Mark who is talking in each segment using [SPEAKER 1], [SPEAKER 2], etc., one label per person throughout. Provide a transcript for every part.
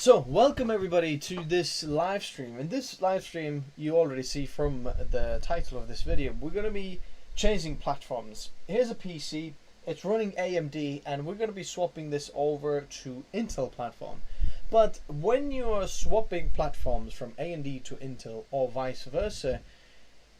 [SPEAKER 1] So, welcome everybody to this live stream. In this live stream, you already see from the title of this video, we're going to be changing platforms. Here's a PC, it's running AMD, and we're going to be swapping this over to Intel platform. But when you are swapping platforms from AMD to Intel or vice versa,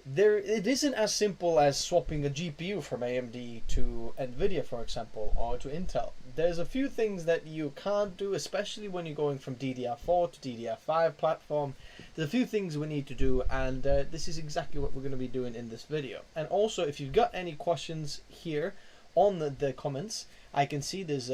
[SPEAKER 1] it isn't as simple as swapping a GPU from AMD to Nvidia, for example, or to Intel. There's a few things that you can't do, especially when you're going from DDR4 to DDR5 platform. There's a few things we need to do, and this is exactly what we're going to be doing in this video. And also, if you've got any questions here on the comments, I can see there's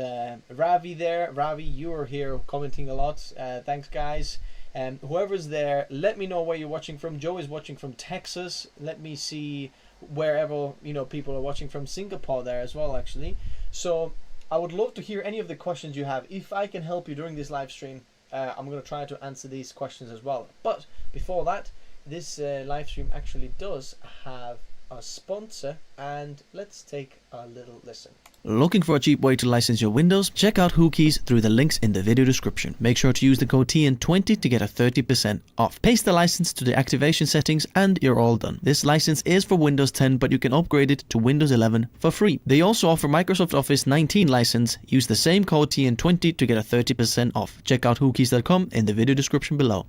[SPEAKER 1] Ravi there. Ravi, you're here commenting a lot. Thanks, guys. Whoever's there, let me know where you're watching from. Joe is watching from Texas. Let me see wherever people are watching from. Singapore there as well, actually. So I would love to hear any of the questions you have. If I can help you during this live stream, I'm going to try to answer these questions as well. But before that, this live stream actually does have a sponsor, and let's take a little listen.
[SPEAKER 2] Looking for a cheap way to license your Windows? Check out WhoKeys through the links in the video description. Make sure to use the code TN20 to get a 30% off. Paste the license to the activation settings and you're all done. This license is for Windows 10, but you can upgrade it to Windows 11 for free. They also offer Microsoft Office 19 license. Use the same code TN20 to get a 30% off. Check out whokeys.com in the video description below.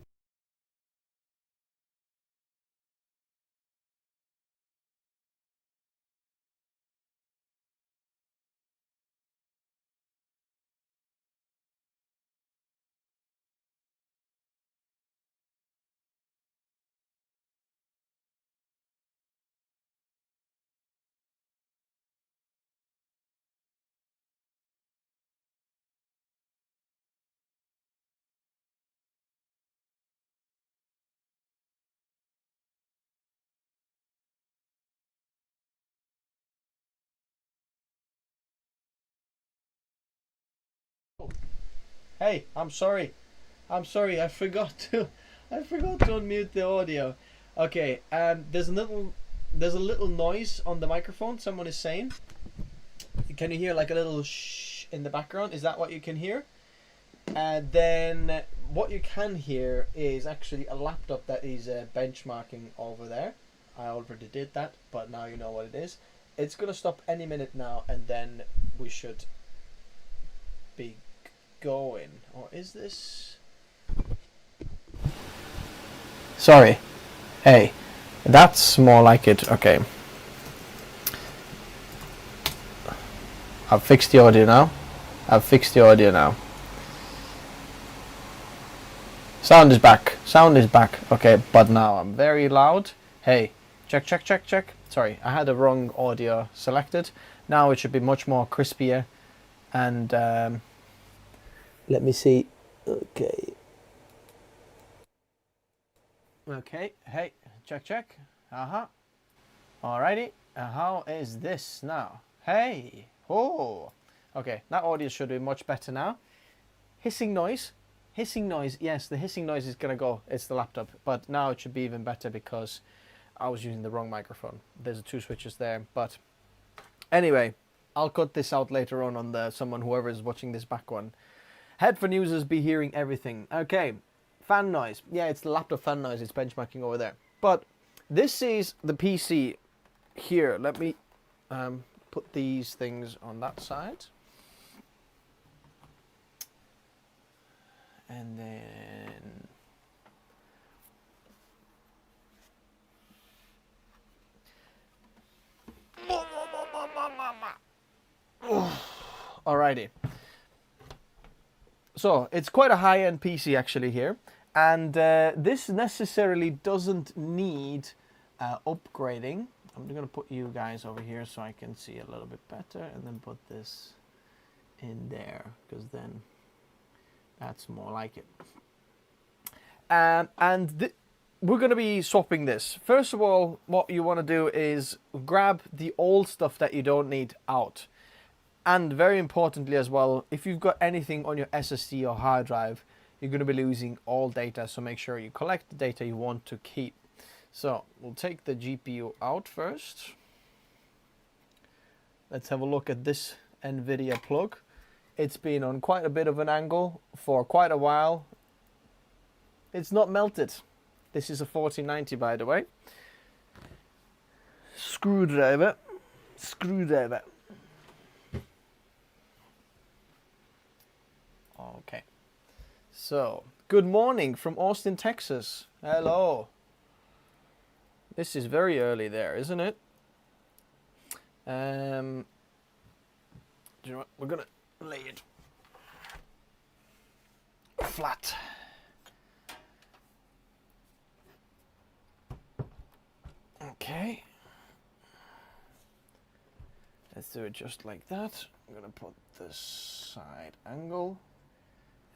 [SPEAKER 1] Hey, I'm sorry, I forgot to unmute the audio. Okay, there's a little noise on the microphone. Someone is saying, can you hear like a little shh in the background? Is that what you can hear? And then what you can hear is actually a laptop that is benchmarking over there. I already did that, but now you know what it is. It's gonna stop any minute now, and then we should be going. Or is this? Sorry. Hey, that's more like it. Okay. I've fixed the audio now. Sound is back. Okay, but now I'm very loud. Hey, check. Sorry, I had the wrong audio selected. Now it should be much more crispier. And let me see. Okay. Hey, check. Alrighty. How is this now? Hey. Oh. Okay, that audio should be much better now. Hissing noise. Yes, the hissing noise is gonna go. It's the laptop. But now it should be even better because I was using the wrong microphone. There's two switches there. But anyway, I'll cut this out later on whoever is watching this back one. Headphone users be hearing everything. Okay, fan noise. Yeah, it's the laptop fan noise. It's benchmarking over there. But this is the PC here. Let me put these things on that side. And then alrighty. So it's quite a high-end PC actually here, and this necessarily doesn't need upgrading. I'm going to put you guys over here so I can see a little bit better, and then put this in there because then that's more like it. We're going to be swapping this. First of all, what you want to do is grab the old stuff that you don't need out. And very importantly as well, if you've got anything on your SSD or hard drive, you're going to be losing all data. So make sure you collect the data you want to keep. So we'll take the GPU out first. Let's have a look at this NVIDIA plug. It's been on quite a bit of an angle for quite a while. It's not melted. This is a 4090, by the way. Screwdriver. Screwdriver. Okay. So, good morning from Austin, Texas. Hello. This is very early there, isn't it? Do you know what? We're gonna lay it flat. Okay. Let's do it just like that. I'm gonna put this side angle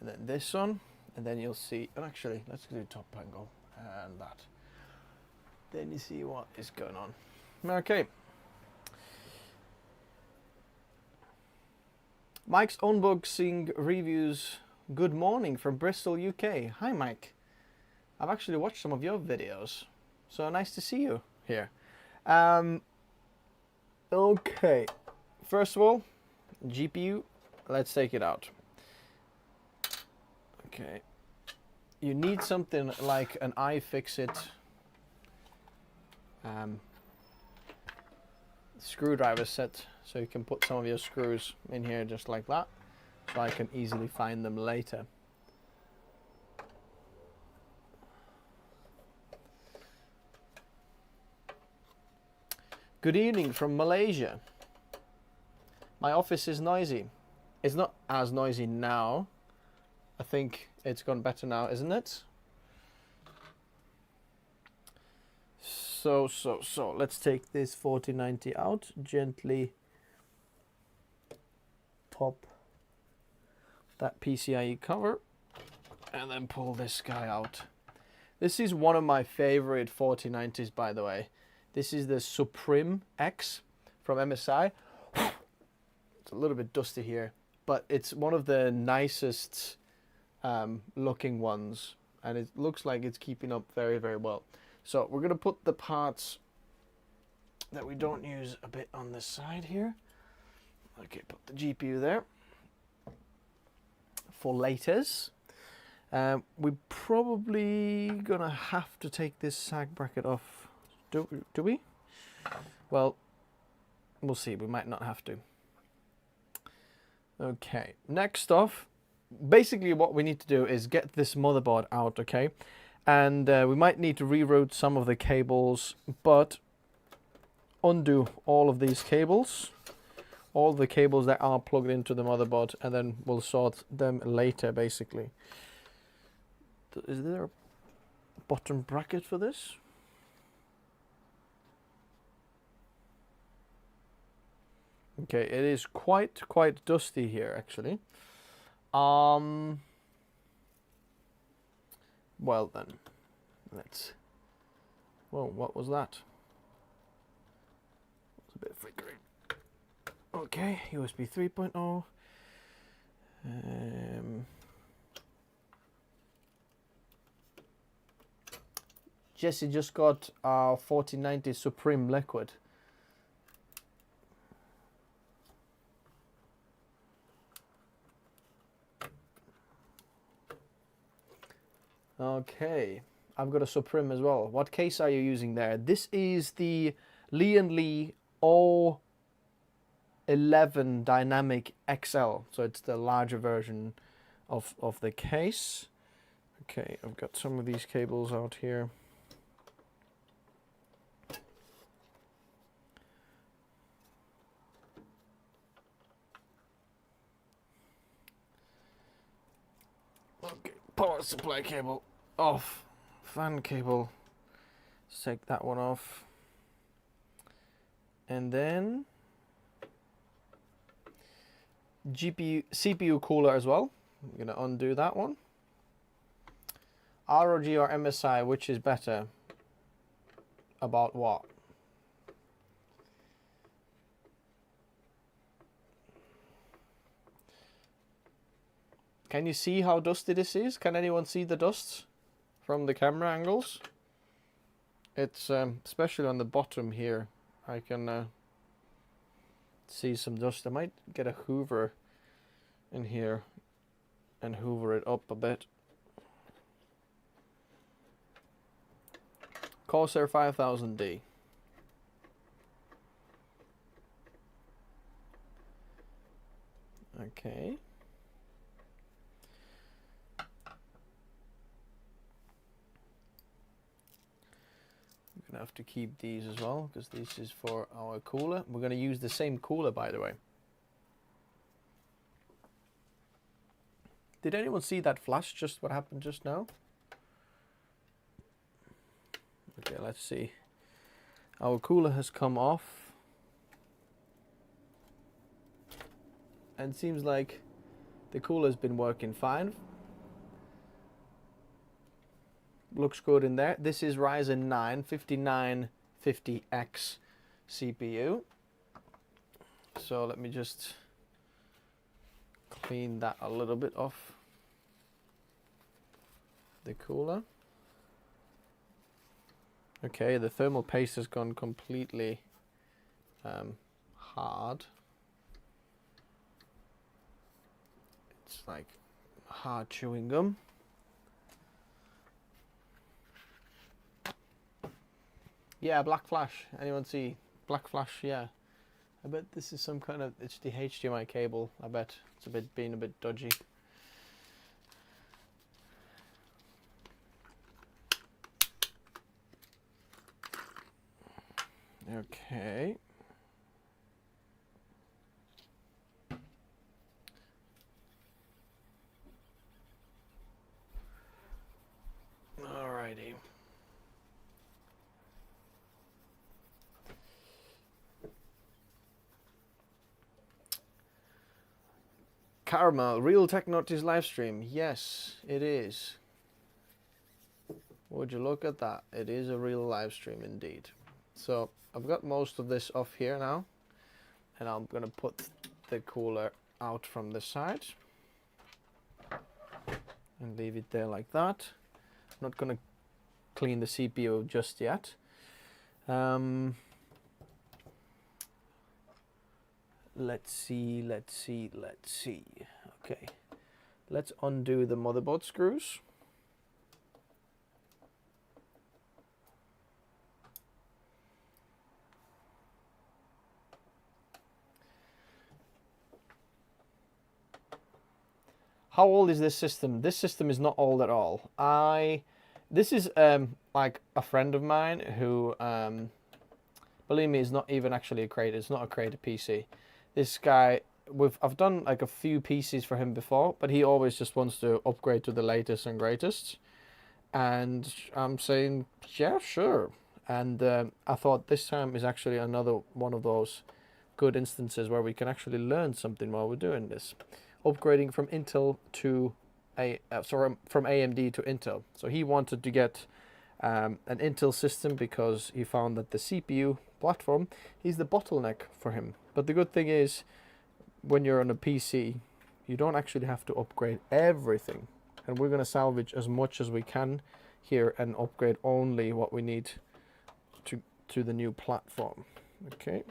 [SPEAKER 1] and then this on, and then you'll see, and actually let's do top angle and that. Then you see what is going on. Okay. Mike's Unboxing Reviews. Good morning from Bristol, UK. Hi, Mike. I've actually watched some of your videos, so nice to see you here. Okay. First of all, GPU. Let's take it out. Okay. You need something like an iFixit screwdriver set, so you can put some of your screws in here just like that, so I can easily find them later. Good evening from Malaysia. My office is noisy. It's not as noisy now. I think it's gone better now, isn't it? So let's take this 4090 out, gently pop that PCIe cover, and then pull this guy out. This is one of my favorite 4090s, by the way. This is the Supreme X from MSI. It's a little bit dusty here, but it's one of the nicest looking ones, and it looks like it's keeping up very, very well. So we're gonna put the parts that we don't use a bit on this side here. Okay, put the GPU there for laters. We're probably gonna have to take this sag bracket off. Do we? Well, we'll see. We might not have to. Okay, next off, basically what we need to do is get this motherboard out, okay? And we might need to reroute some of the cables, but undo all of these cables, all the cables that are plugged into the motherboard, and then we'll sort them later, basically. Is there a bottom bracket for this? Okay, it is quite dusty here, actually. Well then, let's. Whoa, what was that? It's a bit flickering. Okay, USB 3.0. Jesse just got our 4090 Supreme Liquid. Okay, I've got a Supreme as well. What case are you using there? This is the Lee & O11 Dynamic XL, so it's the larger version of the case. Okay, I've got some of these cables out here. Okay, power supply cable off, fan cable, let's take that one off, and then CPU cooler as well. I'm gonna undo that one. ROG or MSI, which is better? About what? Can you see how dusty this is? Can anyone see the dust from the camera angles? It's especially on the bottom here. I can see some dust. I might get a hoover in here and hoover it up a bit. Corsair 5000D. Okay. We're gonna have to keep these as well because this is for our cooler. We're gonna use the same cooler, by the way. Did anyone see that flash? Just what happened just now? Okay, let's see. Our cooler has come off. And it seems like the cooler's been working fine. Looks good in there. This is Ryzen 9 5950X CPU. So let me just clean that a little bit off the cooler. Okay, the thermal paste has gone completely hard. It's like hard chewing gum. Yeah, black flash. Anyone see black flash? Yeah. I bet this is some kind of, it's the HDMI cable. I bet it's being a bit dodgy. Okay. Alrighty. Caramel, real Technotis live stream. Yes, it is. Would you look at that? It is a real live stream indeed. So I've got most of this off here now, and I'm gonna put the cooler out from the side and leave it there like that. I'm not gonna clean the CPU just yet. Let's see. Okay, let's undo the motherboard screws. How old is this system? This system is not old at all. This is like a friend of mine who, believe me, is not even actually a creator. It's not a creator PC. This guy, I've done like a few PCs for him before, but he always just wants to upgrade to the latest and greatest. And I'm saying, yeah, sure. And I thought this time is actually another one of those good instances where we can actually learn something while we're doing this. Upgrading from Intel to from AMD to Intel. So he wanted to get an Intel system because he found that the CPU platform is the bottleneck for him. But the good thing is, when you're on a PC, you don't actually have to upgrade everything. And we're going to salvage as much as we can here and upgrade only what we need to the new platform. Okay.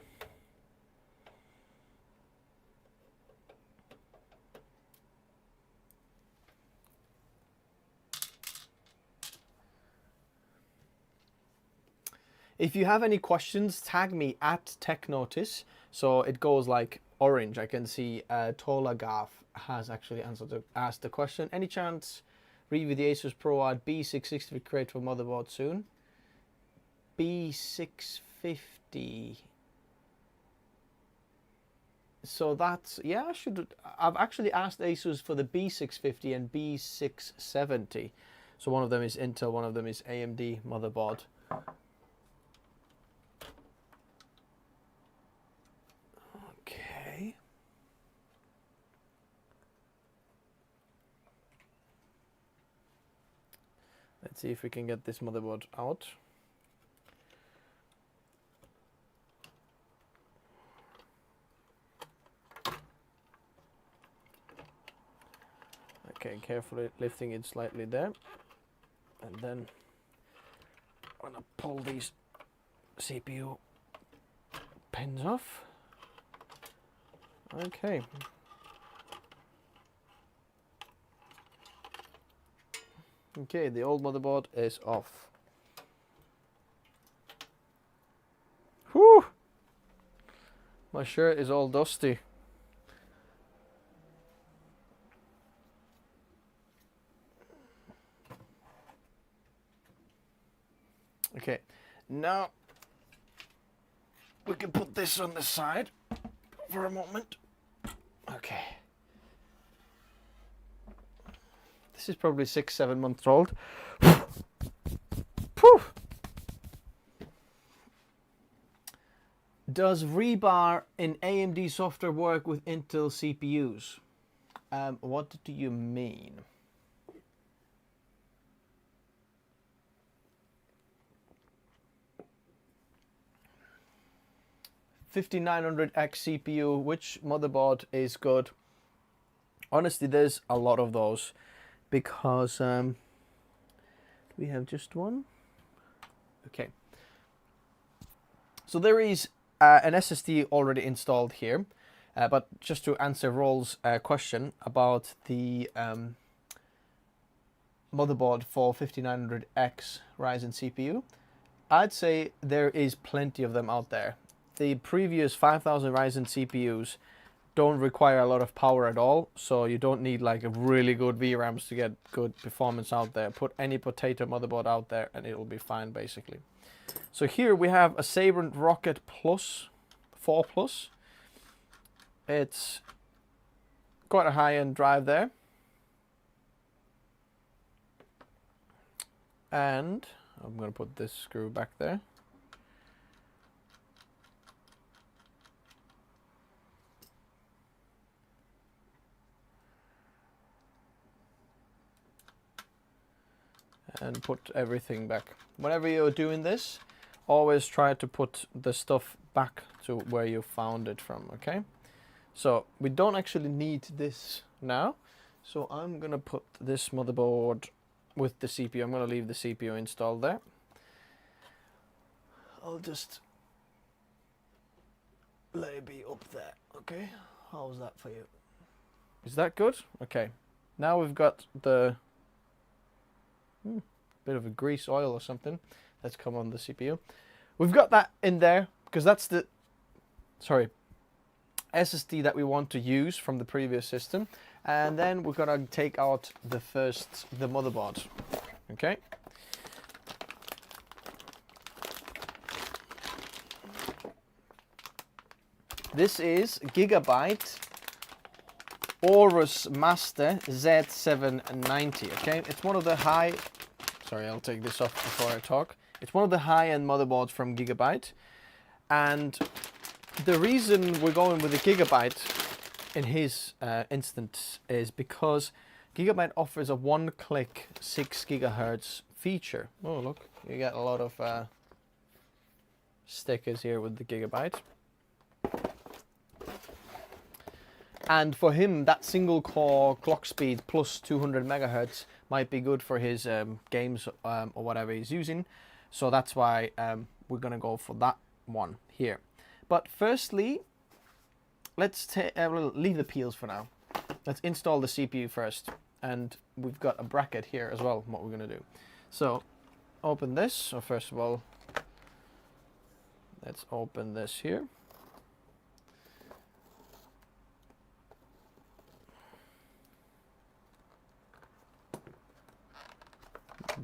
[SPEAKER 1] If you have any questions, tag me at TechNotice. So it goes like orange. I can see Tola Gaff has actually asked the question. Any chance review the Asus ProArt B660 create for motherboard soon? B650. So that's, yeah, I've actually asked Asus for the B650 and B670. So one of them is Intel, one of them is AMD motherboard. Okay. Let's see if we can get this motherboard out. Okay, carefully lifting it slightly there. And then I'm gonna pull these CPU pins off. Okay. Okay, the old motherboard is off. My shirt is all dusty. Okay, now we can put this on the side for a moment. Okay. This is probably 6-7 months old. Does rebar in AMD software work with Intel CPUs? What do you mean? $5900X CPU, which motherboard is good? Honestly, there's a lot of those because we have just one. Okay. So there is an SSD already installed here, but just to answer Roll's question about the motherboard for 5900X Ryzen CPU, I'd say there is plenty of them out there. The previous 5000 Ryzen CPUs don't require a lot of power at all, so you don't need like a really good VRAMs to get good performance out there. Put any potato motherboard out there and it'll be fine basically. So here we have a Sabrent Rocket Plus 4 Plus. It's quite a high-end drive there. And I'm going to put this screw back there. And put everything back. Whenever you're doing this, always try to put the stuff back to where you found it from, okay? So we don't actually need this now. So I'm gonna put this motherboard with the CPU. I'm gonna leave the CPU installed there. I'll just lay it be up there, okay? How's that for you? Is that good? Okay. Now we've got the bit of a grease oil or something that's come on the CPU. We've got that in there because that's the SSD that we want to use from the previous system, and then we're gonna take out the motherboard. Okay. This is Gigabyte Aorus Master Z790. Okay, it's one of the high. Sorry, I'll take this off before I talk. It's one of the high-end motherboards from Gigabyte, and the reason we're going with the Gigabyte in his instance is because Gigabyte offers a one-click 6 GHz feature. Oh, look, you get a lot of stickers here with the Gigabyte. And for him, that single core clock speed plus 200 megahertz might be good for his games or whatever he's using. So that's why we're going to go for that one here. But firstly, let's leave the peels for now. Let's install the CPU first. And we've got a bracket here as well, what we're going to do. So open this. So first of all, let's open this here.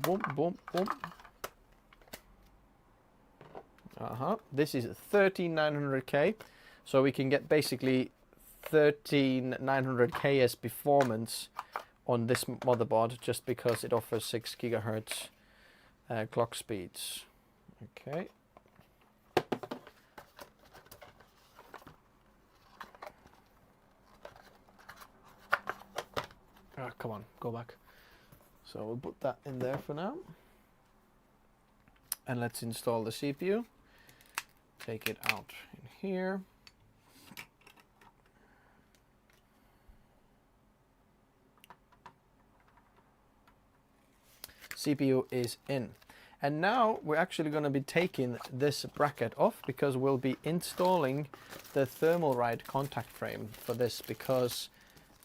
[SPEAKER 1] Boom, boom, boom. This is 13900K, so we can get basically 13900K performance on this motherboard just because it offers 6 gigahertz clock speeds. Okay. Ah, come on, go back. So we'll put that in there for now. And let's install the CPU. Take it out in here. CPU is in. And now we're actually going to be taking this bracket off because we'll be installing the Thermalright contact frame for this, because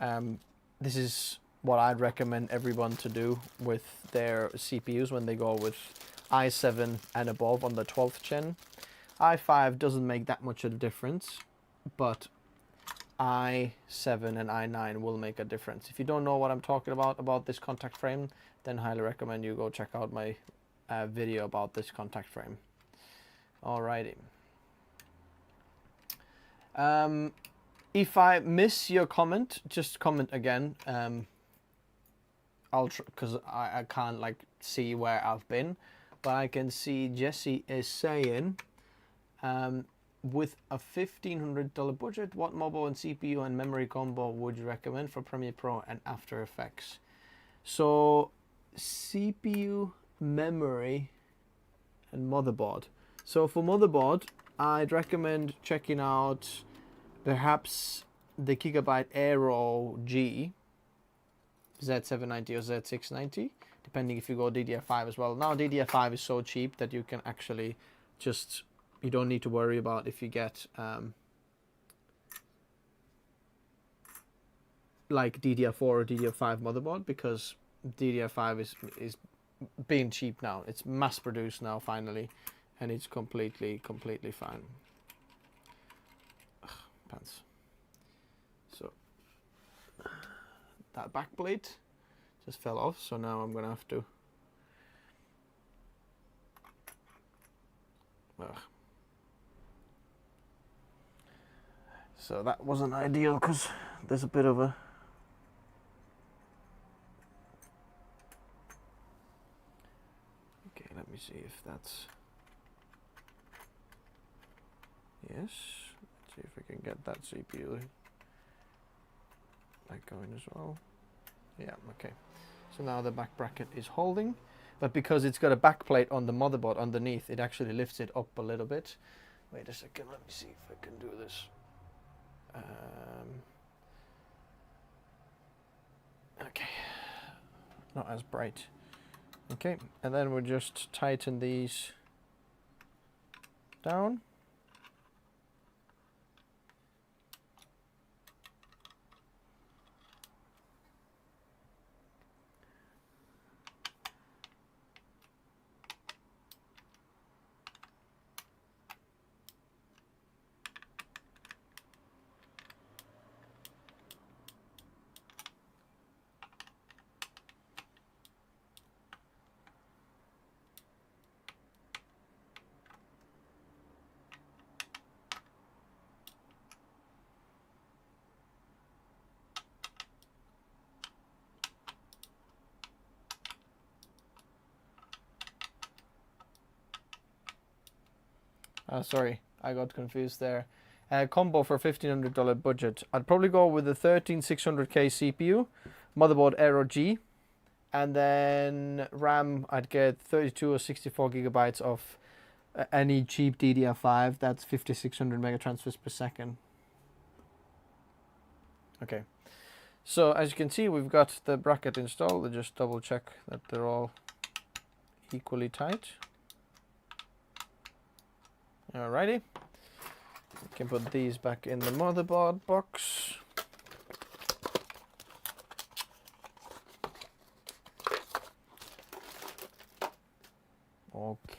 [SPEAKER 1] this is what I'd recommend everyone to do with their CPUs when they go with i7 and above on the 12th gen. i5 doesn't make that much of a difference. but i7 and i9 will make a difference. If you don't know what I'm talking about this contact frame, then highly recommend you go check out my video about this contact frame. Alrighty. If I miss your comment, just comment again. I'll because I can't like see where I've been, but I can see Jesse is saying, with a $1,500 budget, what mobile and CPU and memory combo would you recommend for Premiere Pro and After Effects? So CPU, memory, and motherboard. So for motherboard, I'd recommend checking out perhaps the Gigabyte Aero G, Z790 or Z690, depending if you go DDR5 as well. Now DDR5 is so cheap that you can actually just, you don't need to worry about if you get like DDR4 or DDR5 motherboard, because DDR5 is being cheap now. It's mass produced now finally, and it's completely fine. Ugh, pants. So that back plate just fell off, so now I'm gonna have to so that wasn't ideal because there's a bit of a let me see if that's yes. Let's see if we can get that CPU like going as well. Yeah, okay. So now the back bracket is holding, but because it's got a back plate on the motherboard underneath, it actually lifts it up a little bit. Wait a second, let me see if I can do this. Okay, not as bright. Okay, and then we'll just tighten these down. Sorry, I got confused there. Combo for $1,500 budget. I'd probably go with the 13600K CPU, motherboard Aero G, and then RAM. I'd get 32 or 64 gigabytes of any cheap DDR5. That's 5600 megatransfers per second. Okay, so as you can see, we've got the bracket installed. I'll just double check that they're all equally tight. Alrighty, we can put these back in the motherboard box.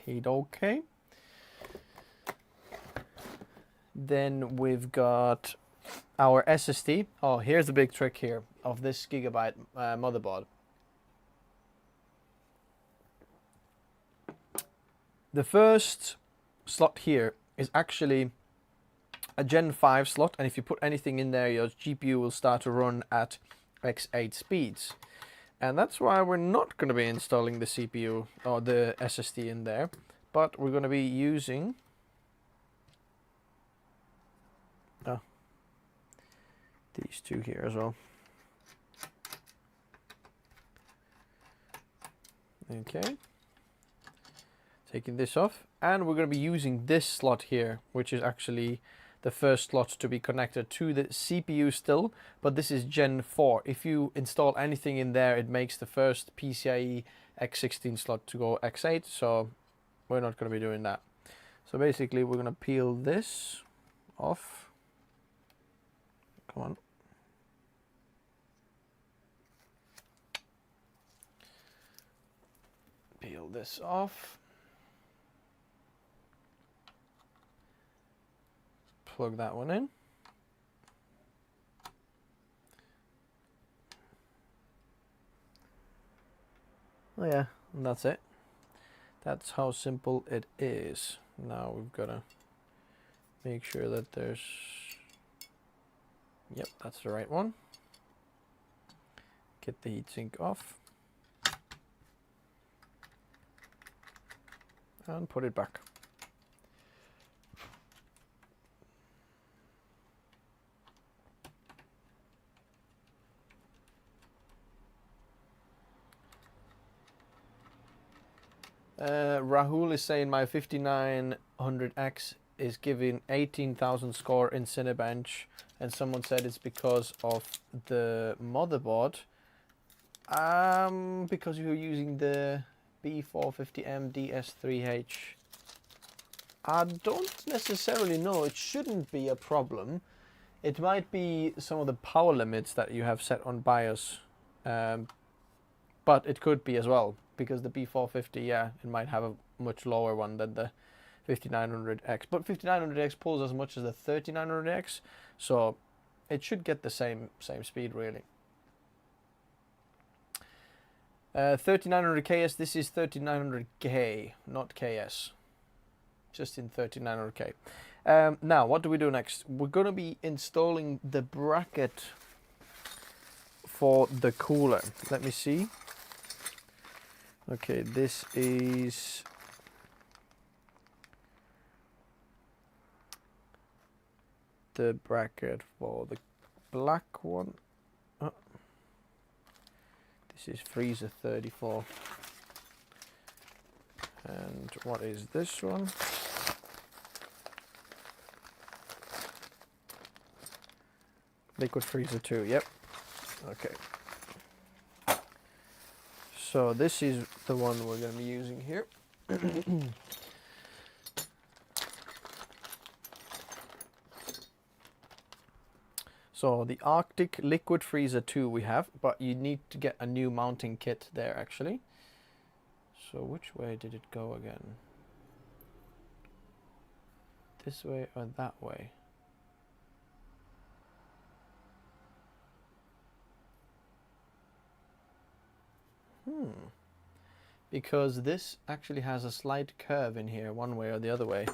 [SPEAKER 1] Okay. Then we've got our SSD. Oh, here's the big trick here of this Gigabyte motherboard. The first slot here is actually a Gen 5 slot, and if you put anything in there, your GPU will start to run at X8 speeds. And that's why we're not going to be installing the CPU or the SSD in there, but we're going to be using these two here as well. Okay, taking this off, and we're going to be using this slot here, which is actually the first slot to be connected to the CPU still, but this is Gen 4. If you install anything in there, it makes the first PCIe X16 slot to go X8, so we're not going to be doing that. So basically we're going to peel this off. Come on. Peel this off. Plug that one in. Oh yeah, and that's it. That's how simple it is. Now we've got to make sure that there's... Yep, that's the right one. Get the heatsink off. And put it back. Rahul is saying my 5900X is giving 18,000 score in Cinebench, and someone said it's because of the motherboard. Because you're using the B450M DS3H. I don't necessarily know. It shouldn't be a problem. It might be some of the power limits that you have set on BIOS, but it could be as well, because the B450, yeah, it might have a much lower one than the 5900X. But 5900X pulls as much as the 3900X, so it should get the same speed really. 3900KS, this is 3900K, not KS. Just in 3900K. Now, what do we do next? We're going to be installing the bracket for the cooler. Let me see. Okay, this is the bracket for the black one. Oh. This is freezer 34. And what is this one? Liquid freezer 2, yep. Okay. So this is the one we're going to be using here. So the Arctic liquid freezer 2 we have, but you need to get a new mounting kit there actually. So which way did it go again? This way or that way? Because this actually has a slight curve in here, one way or the other way.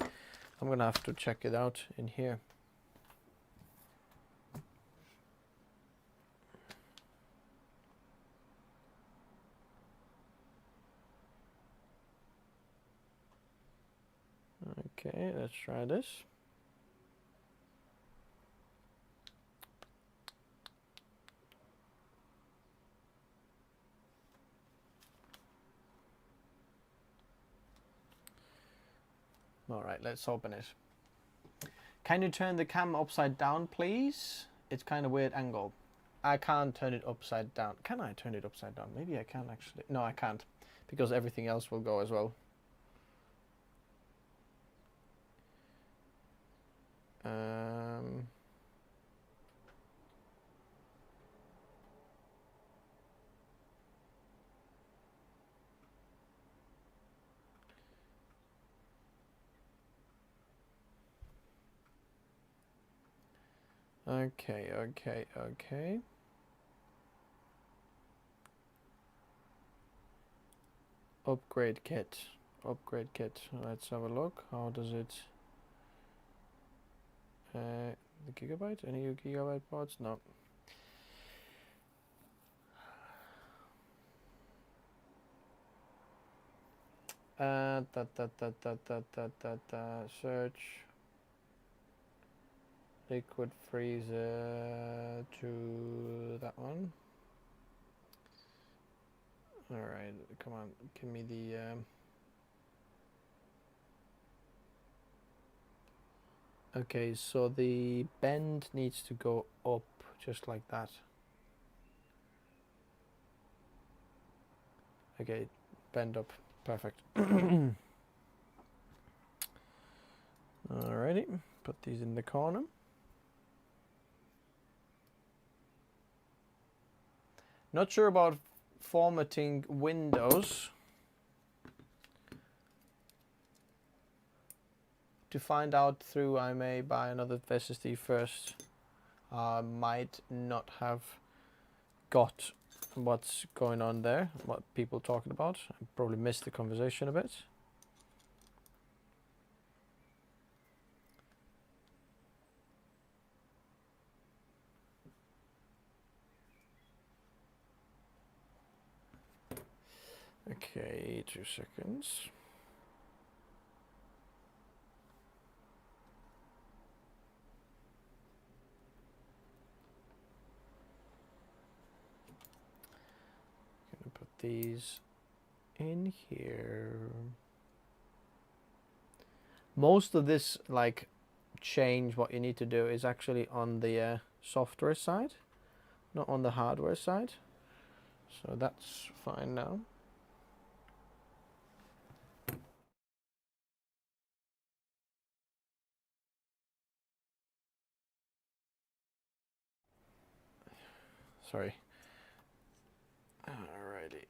[SPEAKER 1] I'm gonna have to check it out in here. Okay, let's try this. All right, let's open it. Can you turn the camera upside down, please? It's kind of weird angle. I can't turn it upside down. Can I turn it upside down? Maybe I can actually. No, I can't, because everything else will go as well. Okay. Upgrade kit. Let's have a look. How does it... the gigabyte? Any gigabyte parts? No. Search. Liquid freezer to that one. Alright, come on, give me the... Okay, so the bend needs to go up, just like that. Okay, bend up, perfect. Alrighty, put these in the corner. Not sure about formatting Windows. To find out through, I may buy another SSD first. Might not have got what's going on there, what people talking about. I probably missed the conversation a bit. Okay, 2 seconds. Gonna put these in here. Most of this, like, change, what you need to do is actually on the software side, not on the hardware side. So that's fine now. Sorry. Alrighty.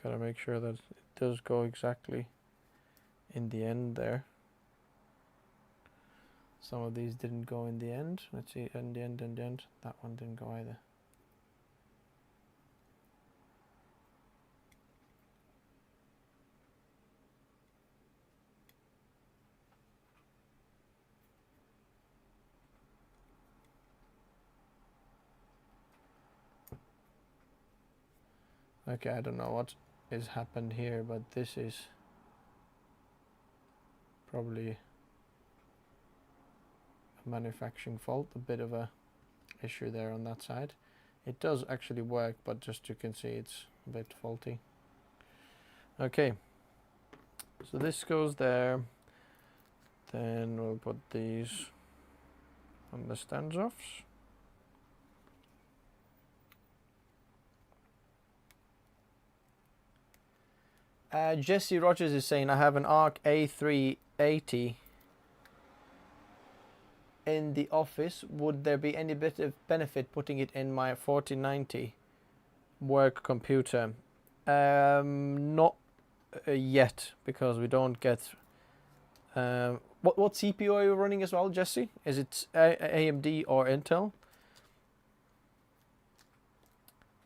[SPEAKER 1] Gotta make sure that it does go exactly in the end there. Some of these didn't go in the end. Let's see, in the end, that one didn't go either. Okay, I don't know what has happened here, but this is probably a manufacturing fault, a bit of a issue there on that side. It does actually work, but just you can see it's a bit faulty. Okay, so this goes there. Then we'll put these on the standoffs. Jesse Rogers is saying, I have an ARC A380 in the office. Would there be any bit of benefit putting it in my 4090 work computer? Not yet, because we don't get... what CPU are you running as well, Jesse? Is it AMD or Intel?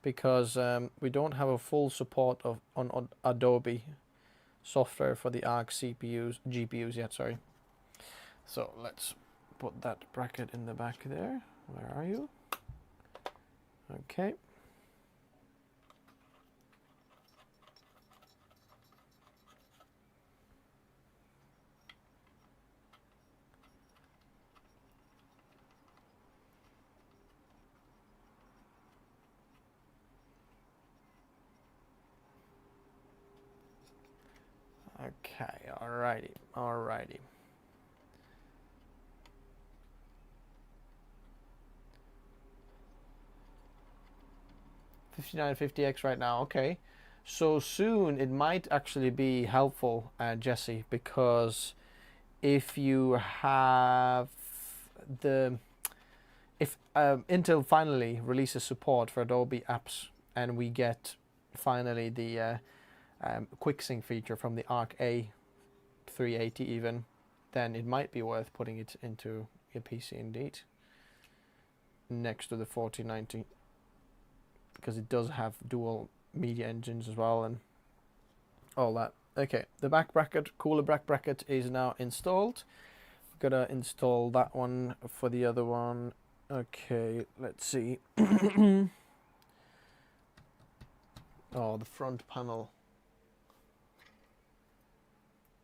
[SPEAKER 1] Because we don't have a full support of on Adobe software for the ARC GPUs yet, sorry. So let's put that bracket in the back there. Where are you? Okay. Okay, alrighty. 5950X right now, okay. So soon it might actually be helpful, Jesse, because if you have if Intel finally releases support for Adobe apps and we get finally the quick sync feature from the Arc A380 even, then it might be worth putting it into your PC indeed, next to the 4090, because it does have dual media engines as well and all that. Okay, the back bracket, cooler back bracket is now installed. Gotta install that one for the other one. Okay, let's see. Oh, the front panel.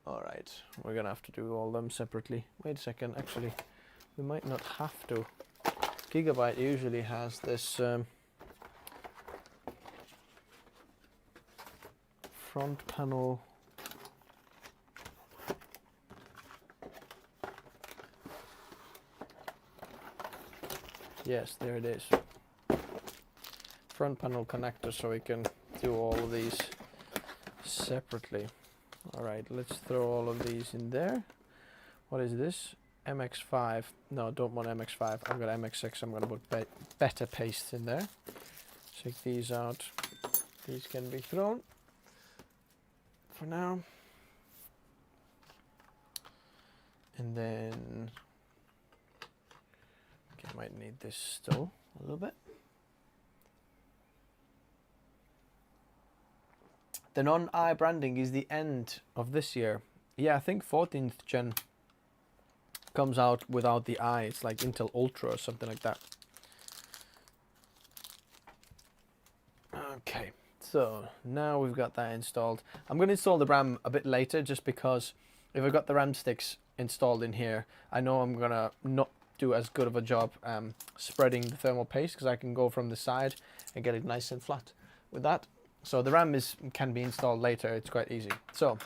[SPEAKER 1] Alright, we're gonna have to do all them separately. Wait a second, actually, we might not have to. Gigabyte usually has this front panel. Yes, there it is. Front panel connector, so we can do all of these separately. Alright, let's throw all of these in there. What is this? MX5. No, don't want MX5. I've got MX6. I'm going to put better paste in there. Take these out. These can be thrown for now. And then, okay, I might need this still a little bit. The non-eye branding is the end of this year. Yeah, I think 14th gen comes out without the eye. It's like Intel Ultra or something like that. Okay, so now we've got that installed. I'm going to install the RAM a bit later, just because if I've got the RAM sticks installed in here, I know I'm going to not do as good of a job spreading the thermal paste, because I can go from the side and get it nice and flat with that. So the RAM can be installed later. It's quite easy. So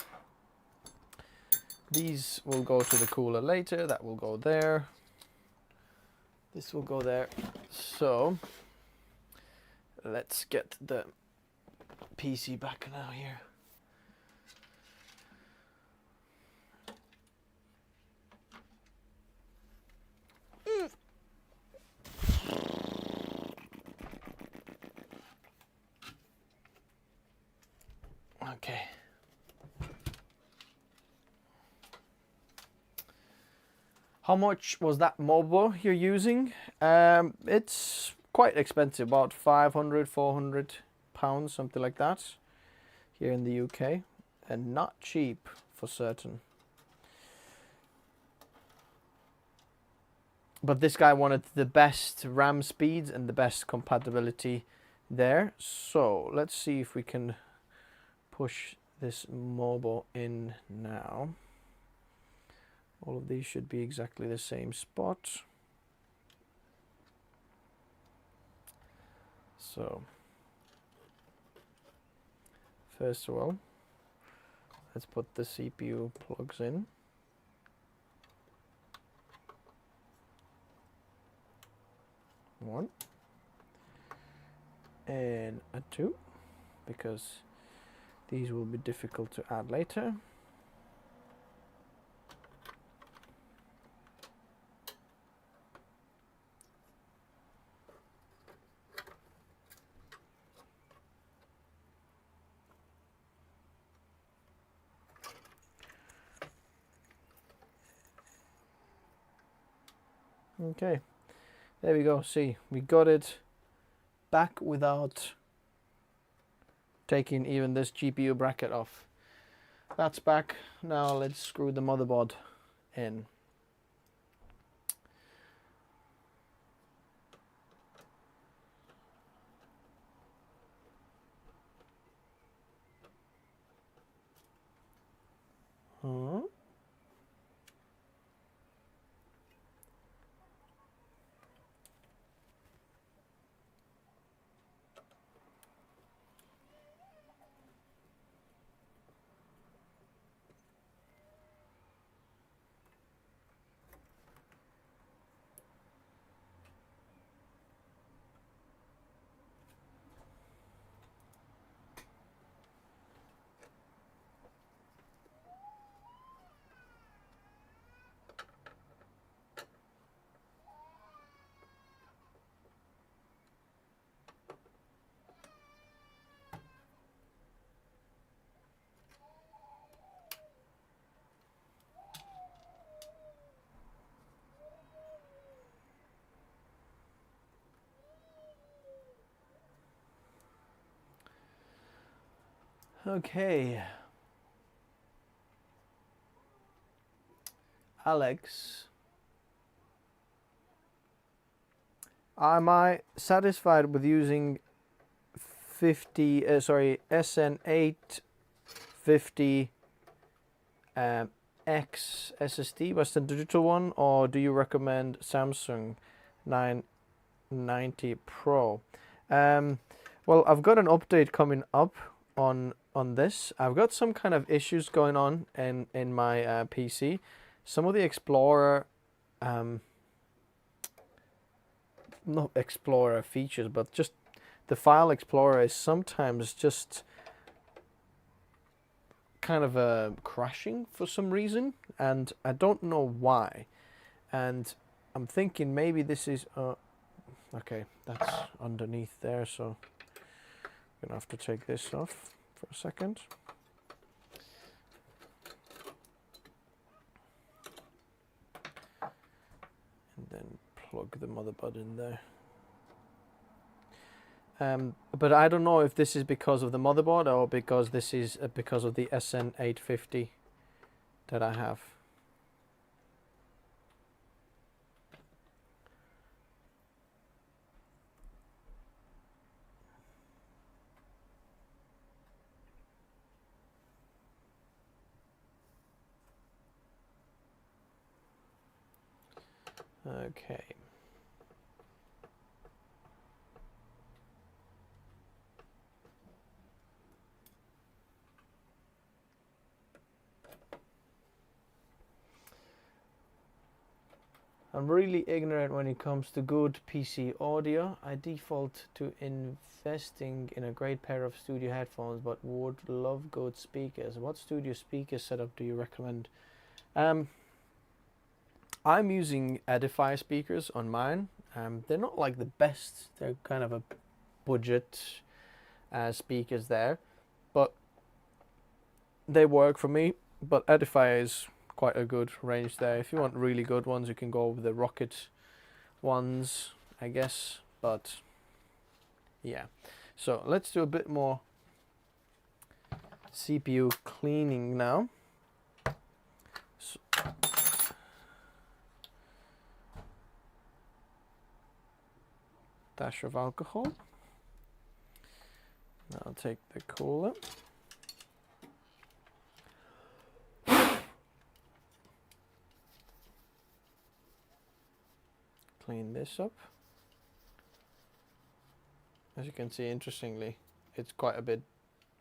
[SPEAKER 1] these will go to the cooler later. That will go there. This will go there. So let's get the PC back now here. Okay. How much was that mobile you're using? It's quite expensive, about 500, 400 pounds, something like that, here in the UK, and not cheap for certain. But this guy wanted the best RAM speeds and the best compatibility there. So let's see if we can push this mobile in now. All of these should be exactly the same spot. So first of all, let's put the CPU plugs in. One and a two, because these will be difficult to add later. Okay, there we go. See, we got it back without taking even this GPU bracket off. That's back. Now let's screw the motherboard in. Okay. Alex, am I satisfied with using SN850 X SSD, Western Digital one, or do you recommend Samsung 990 Pro? Well, I've got an update coming up on this. I've got some kind of issues going on in my PC. Some of the Explorer, not Explorer features, but just the file Explorer is sometimes just kind of crashing for some reason, and I don't know why. and I'm thinking maybe this is okay, that's underneath there, so I'm gonna have to take this off for a second. And then plug the motherboard in there. But I don't know if this is because of the motherboard or because this is because of the SN850 that I have. Okay. I'm really ignorant when it comes to good PC audio. I default to investing in a great pair of studio headphones, but would love good speakers. What studio speaker setup do you recommend? I'm using Edifier speakers on mine. They're not like the best. They're kind of a budget speakers there, but they work for me. But Edifier is quite a good range there. If you want really good ones, you can go with the Rocket ones, I guess. But yeah, so let's do a bit more CPU cleaning now. So dash of alcohol. Now I'll take the cooler. Clean this up. As you can see, interestingly, it's quite a bit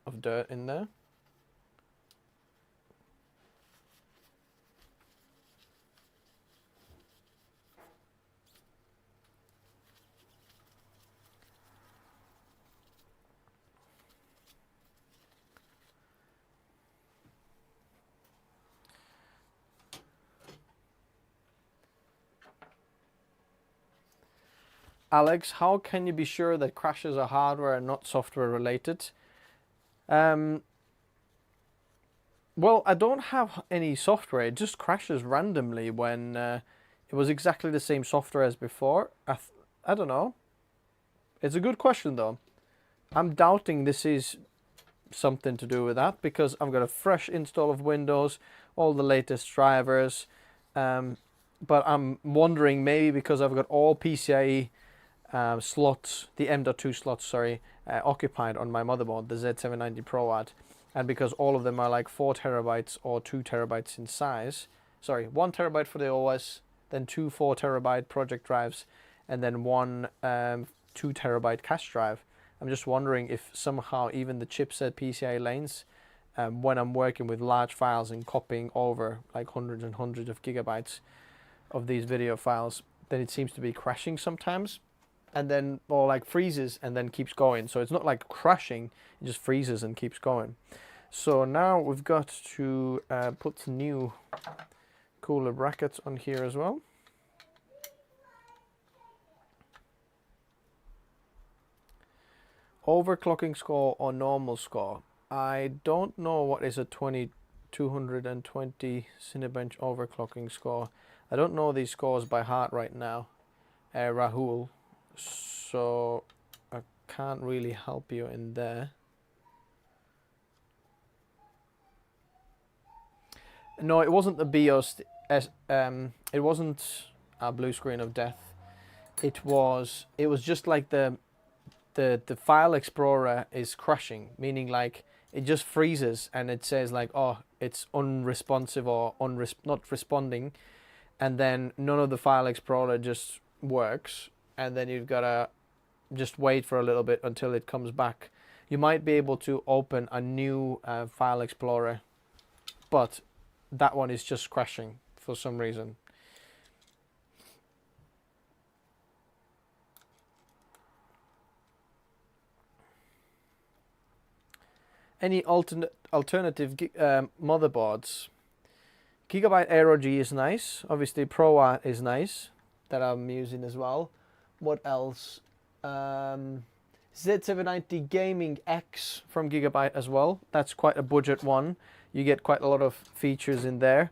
[SPEAKER 1] of dirt in there. Alex, how can you be sure that crashes are hardware and not software related? Well, I don't have any software. It just crashes randomly when it was exactly the same software as before. I don't know. It's a good question though. I'm doubting this is something to do with that because I've got a fresh install of Windows, all the latest drivers. But I'm wondering maybe because I've got all PCIe slots, the M.2 slots, sorry, occupied on my motherboard, the Z790 ProAd, and because all of them are like 4 terabytes or 2 terabytes in size, sorry, 1 terabyte for the OS, then 2 4 terabyte project drives, and then 1 2 terabyte cache drive. I'm just wondering if somehow even the chipset PCIe lanes, when I'm working with large files and copying over like hundreds and hundreds of gigabytes of these video files, then it seems to be crashing sometimes. And then, or like freezes and then keeps going. So it's not like crashing, it just freezes and keeps going. So now we've got to put some new cooler brackets on here as well. Overclocking score or normal score? I don't know what is a 2220 Cinebench overclocking score. I don't know these scores by heart right now, Rahul. So I can't really help you in there. No, it wasn't the BIOS. It wasn't a blue screen of death. It was just like the file explorer is crashing, meaning like it just freezes and it says like, oh, it's unresponsive or not responding, and then none of the file explorer just works. And then you've got to just wait for a little bit until it comes back. You might be able to open a new file explorer, but that one is just crashing for some reason. Any alternative motherboards? Gigabyte Aero G is nice. Obviously Pro is nice that I'm using as well. What else? Z790 Gaming X from Gigabyte as well. That's quite a budget one. You get quite a lot of features in there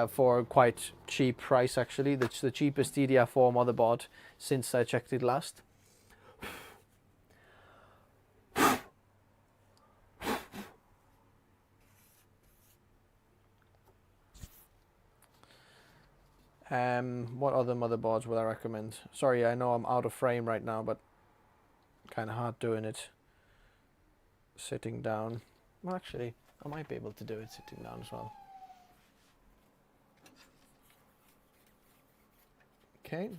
[SPEAKER 1] for quite cheap price actually. That's the cheapest DDR4 motherboard since I checked it last. What other motherboards would I recommend? Sorry, I know I'm out of frame right now, but kind of hard doing it sitting down. Well, actually, I might be able to do it sitting down as well. Okay.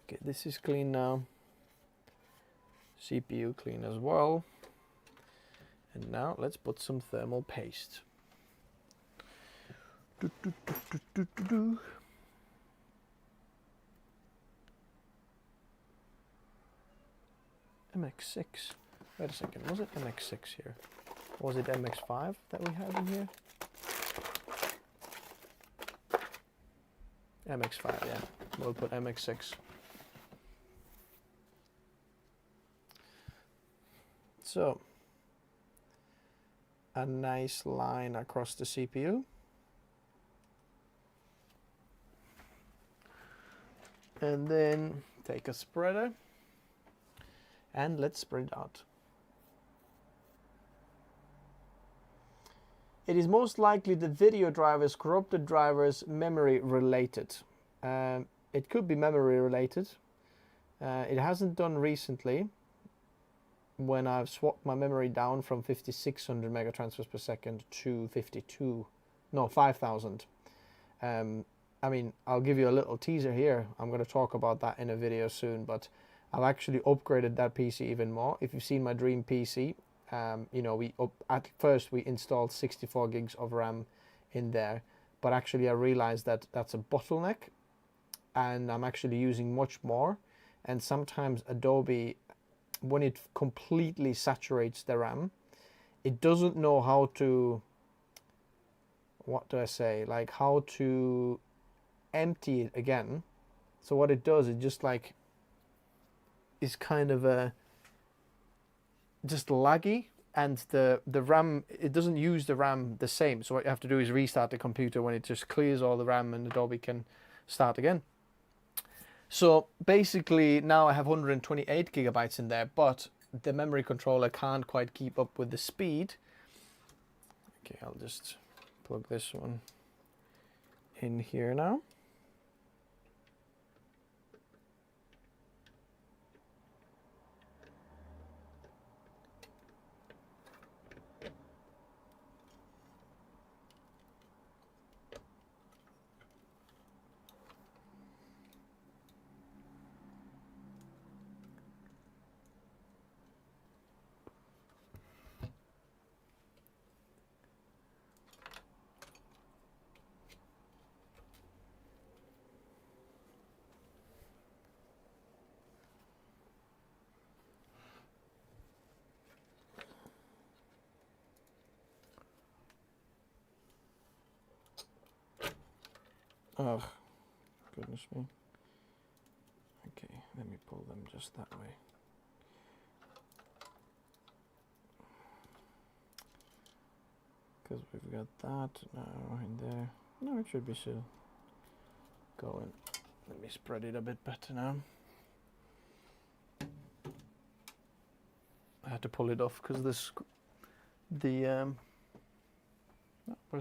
[SPEAKER 1] Okay, this is clean now. CPU clean as well. And now let's put some thermal paste. MX6. Wait a second, was it MX6 here? Or was it MX5 that we had in here? MX5, yeah. We'll put MX6. So, a nice line across the CPU. And then take a spreader and let's spread out. It is most likely the video drivers, corrupted drivers, memory related. It could be memory related. It hasn't done recently when I've swapped my memory down from 5600 megatransfers per second to 5,000. I mean, I'll give you a little teaser here. I'm going to talk about that in a video soon, but I've actually upgraded that PC even more. If you've seen my dream PC, you know, at first we installed 64 gigs of RAM in there, but actually I realized that that's a bottleneck and I'm actually using much more. And sometimes Adobe, when it completely saturates the RAM, it doesn't know how to, what do I say, like how to empty it again. So what it does, it just like is kind of a just laggy, and the RAM, it doesn't use the RAM the same. So what you have to do is restart the computer when it just clears all the RAM and Adobe can start again. So basically now I have 128 gigabytes in there, but the memory controller can't quite keep up with the speed. Okay, I'll just plug this one in here now. Oh, goodness me. Okay, let me pull them just that way. Because we've got that now in there. No, it should be still going. Let me spread it a bit better now. I had to pull it off because where's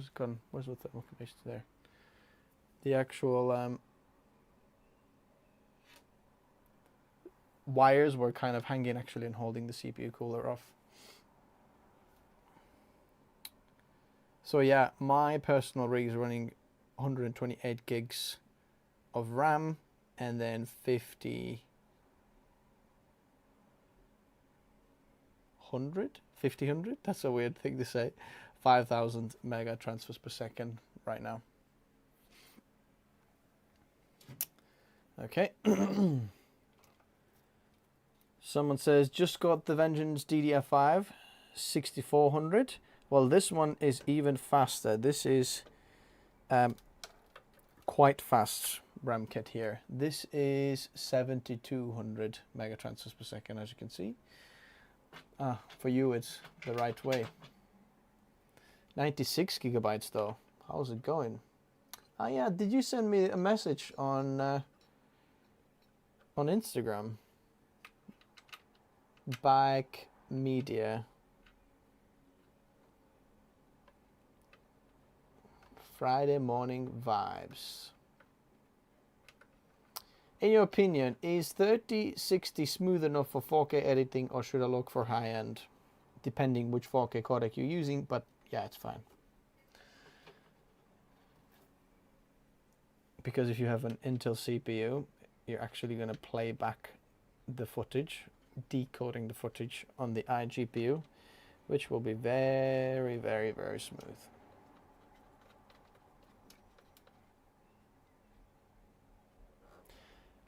[SPEAKER 1] it gone? Where's the thermal paste there? The actual wires were kind of hanging actually and holding the CPU cooler off. So yeah, my personal rig is running 128 gigs of RAM and then 50 100, that's a weird thing to say, 5,000 mega transfers per second right now. Okay. Someone says, just got the Vengeance DDR5 6400. Well, this one is even faster. This is quite fast RAM kit here. This is 7200 megatransfers per second, as you can see. For you, it's the right way. 96 gigabytes though. How's it going? Oh yeah, did you send me a message on Instagram? Bike Media. Friday morning vibes. In your opinion, is 3060 smooth enough for 4K editing, or should I look for high end? Depending which 4K codec you're using, but yeah, it's fine. Because if you have an Intel CPU, you're actually going to play back the footage, decoding the footage on the iGPU, which will be very, very, very smooth.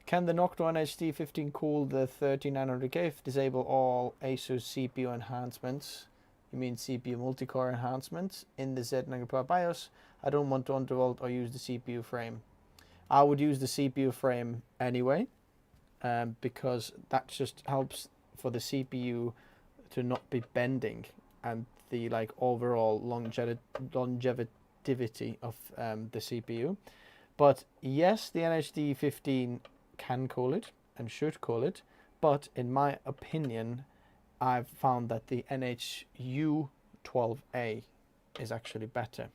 [SPEAKER 1] Can the Noctua HD 15 cool the 3900K if disable all ASUS CPU enhancements? You mean CPU multi-core enhancements in the Z90 BIOS? I don't want to undervolt or use the CPU frame. I would use the CPU frame anyway, because that just helps for the CPU to not be bending, and the like overall longevity of the CPU. But yes, the NHD 15 can cool it and should cool it, but in my opinion, I've found that the NHU 12A is actually better.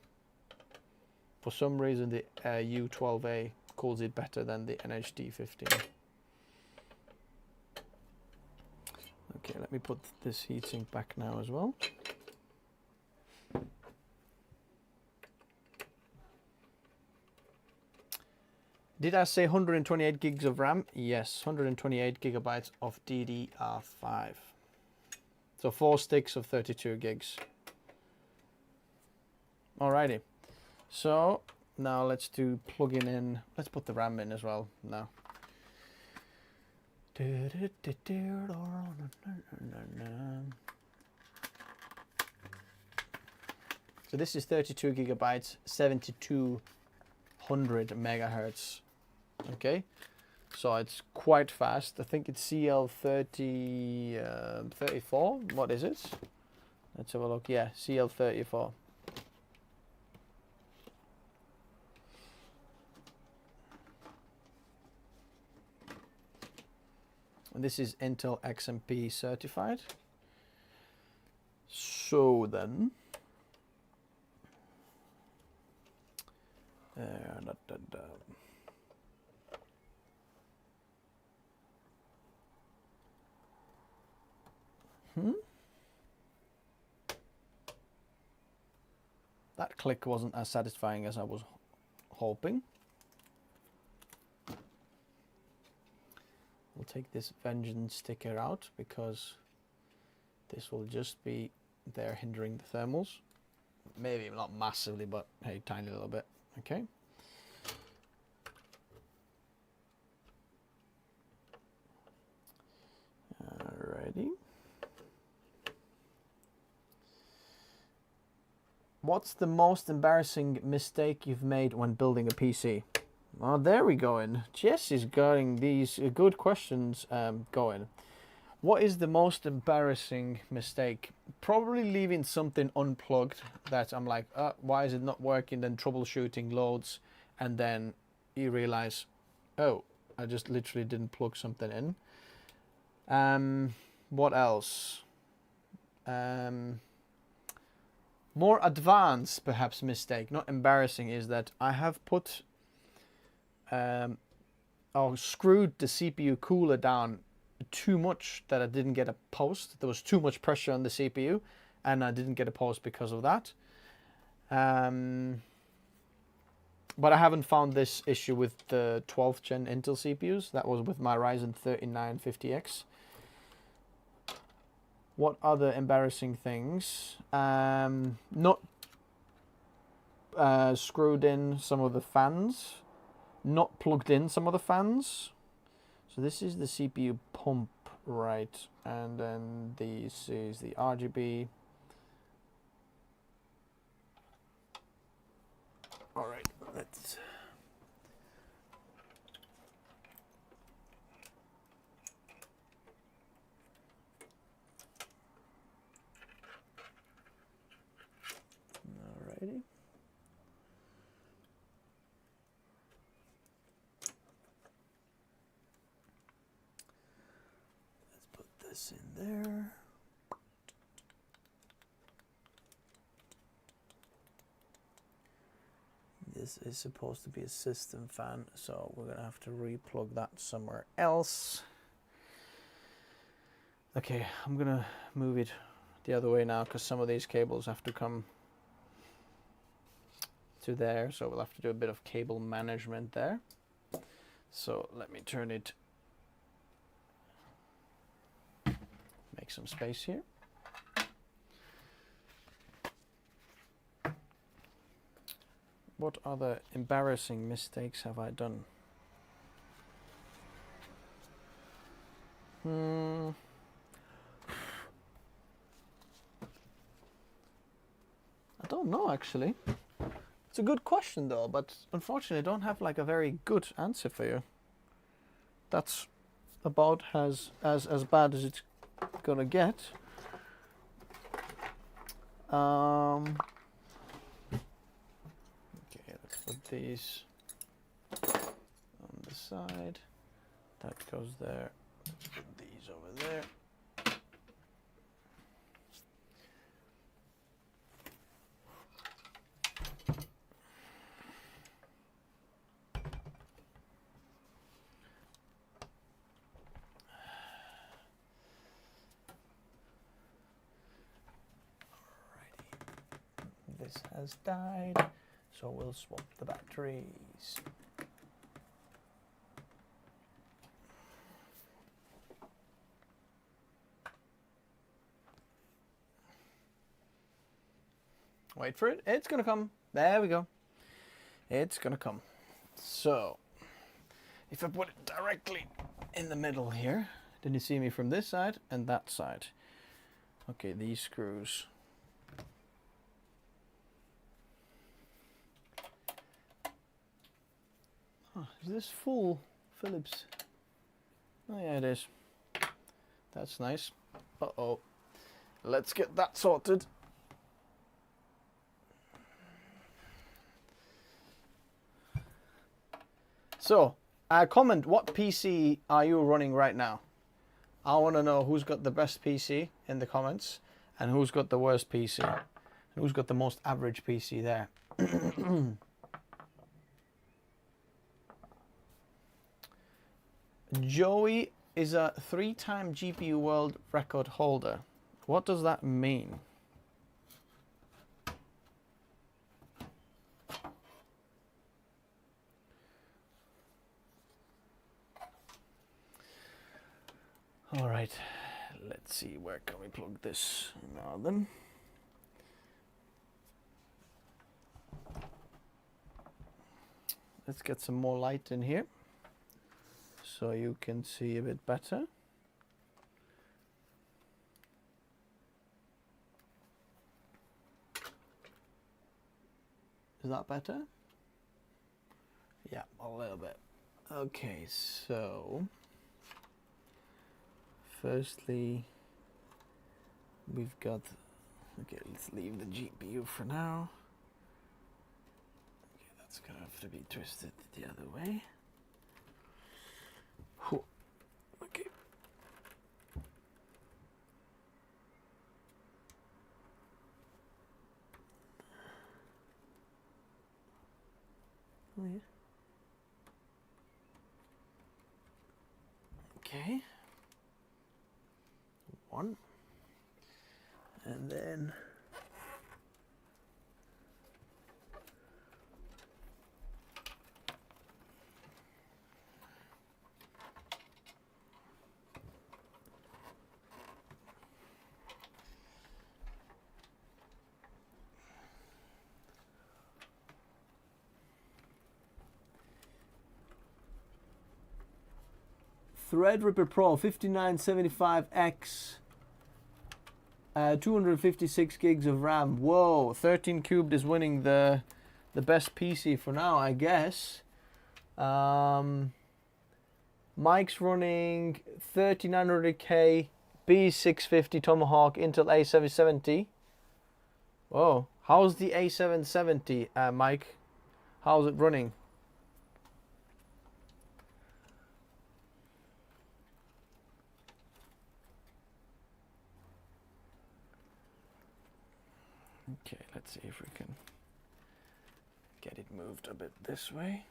[SPEAKER 1] For some reason, the U12A cools it better than the NHD 15. Okay, let me put this heatsink back now as well. Did I say 128 gigs of RAM? Yes, 128 gigabytes of DDR5. So 4 sticks of 32 gigs. Alrighty. So now let's do plugging in. Let's put the RAM in as well now. So this is 32 gigabytes, 7200 megahertz. Okay, so it's quite fast. I think it's CL34. What is it? Let's have a look. Yeah, CL34. And this is Intel XMP certified. So then, that click wasn't as satisfying as I was hoping. We'll take this Vengeance sticker out because this will just be there hindering the thermals. Maybe not massively, but hey, tiny little bit. Okay. Alrighty. What's the most embarrassing mistake you've made when building a PC? Well, there we go. And Jess is getting these good questions going. What is the most embarrassing mistake? Probably leaving something unplugged that I'm like, why is it not working? Then troubleshooting loads, and then you realize, oh, I just literally didn't plug something in. What else? More advanced, perhaps, mistake, not embarrassing, is that I have put screwed the CPU cooler down too much that I didn't get a post. There was too much pressure on the CPU and I didn't get a post because of that. But I haven't found this issue with the 12th gen Intel CPUs. That was with my Ryzen 3950X. What other embarrassing things? Not screwed in some of the fans. Not plugged in some of the fans. So this is the CPU pump. Right, and then this is the RGB. All right, let's. Alrighty. Let's put this in there. This is supposed to be a system fan, so we're gonna have to replug that somewhere else. Okay, I'm gonna move it the other way now because some of these cables have to come to there, so we'll have to do a bit of cable management there. So let me turn it, make some space here. What other embarrassing mistakes have I done? I don't know actually. It's a good question though, but unfortunately I don't have like a very good answer for you. That's about as bad as it's gonna get. Okay, let's put these on the side. That goes there. Put these over there. This has died, so we'll swap the batteries. Wait for it, it's gonna come. There we go. It's gonna come. So, if I put it directly in the middle here, then you see me from this side and that side. Okay, these screws. Oh, is this full Phillips? Oh yeah, it is. That's nice. Uh-oh. Let's get that sorted. So, comment what PC are you running right now? I want to know who's got the best PC in the comments and who's got the worst PC. And who's got the most average PC there. Joey is a 3-time GPU world record holder. What does that mean? All right, let's see, where can we plug this now then? Let's get some more light in here so you can see a bit better. Is that better? Yeah, a little bit. Okay, so firstly, we've got, okay, let's leave the GPU for now. Okay, that's gonna have to be twisted the other way. Okay. Oh yeah. Okay. One. And then Threadripper Pro 5975X. 256 gigs of RAM. Whoa, 13 cubed is winning the best PC for now, I guess. Mike's running 3900K B650 Tomahawk Intel A770. Whoa, how's the A770, Mike? How's it running? Okay, let's see if we can get it moved a bit this way.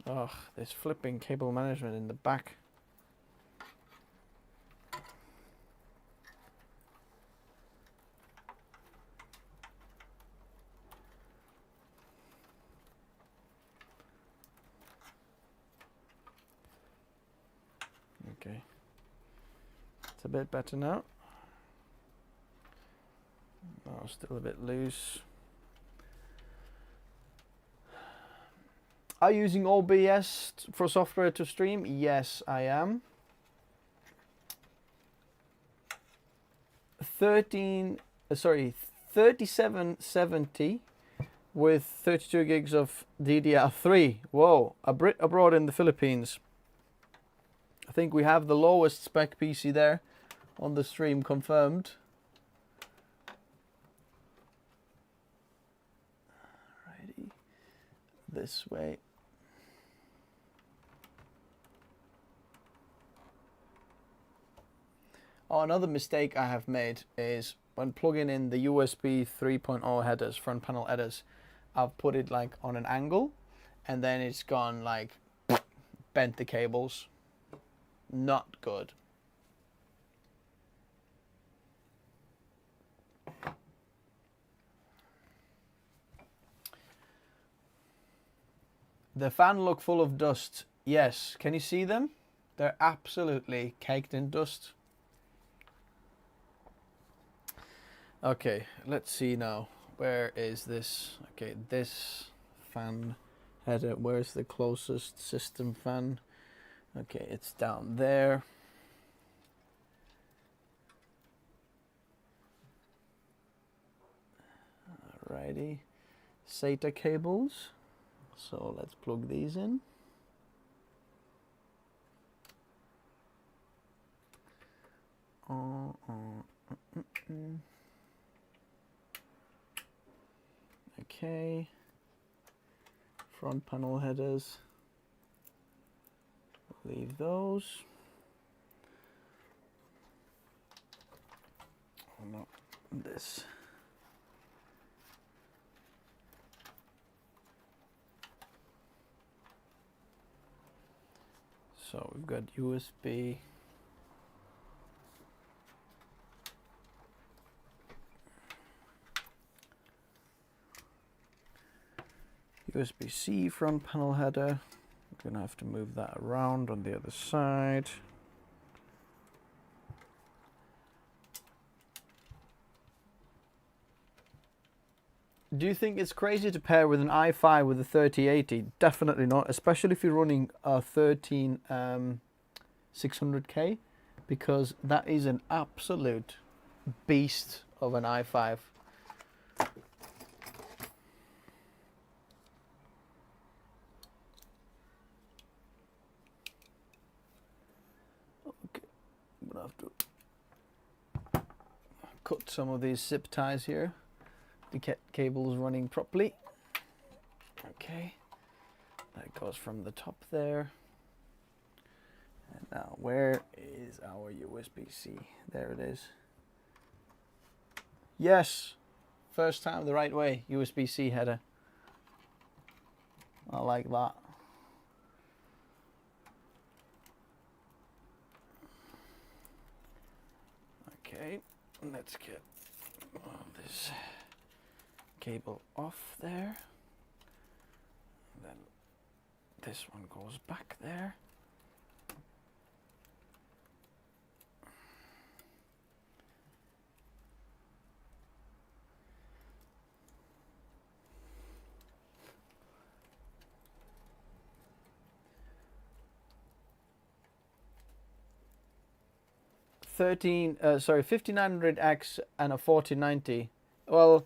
[SPEAKER 1] Ugh, there's flipping cable management in the back. Okay, it's a bit better now. Oh, still a bit loose. Are you using OBS for software to stream? Yes, I am. 3770 with 32 gigs of DDR3. Whoa, a Brit abroad in the Philippines. I think we have the lowest spec PC there on the stream confirmed. Alrighty, this way. Oh, another mistake I have made is when plugging in the USB 3.0 headers, front panel headers, I've put it like on an angle and then it's gone like bent the cables. Not good. The fan look full of dust. Yes, can you see them? They're absolutely caked in dust. Okay, let's see now. Where is this? Okay, this fan header. Where's the closest system fan? Okay, it's down there. Alrighty. SATA cables. So let's plug these in. Okay. Front panel headers. Leave those. Oh no, this. So we've got USB. USB-C front panel header. We're gonna have to move that around on the other side. Do you think it's crazy to pair with an i5 with a 3080? Definitely not, especially if you're running a 600K, because that is an absolute beast of an i5. I'm gonna have to cut some of these zip ties here. The cable's running properly. Okay, that goes from the top there. And now, where is our USB-C? There it is. Yes, first time the right way. USB-C header. I like that. Okay, let's get this cable off there. Then this one goes back there. 5900X and a 4090. Well,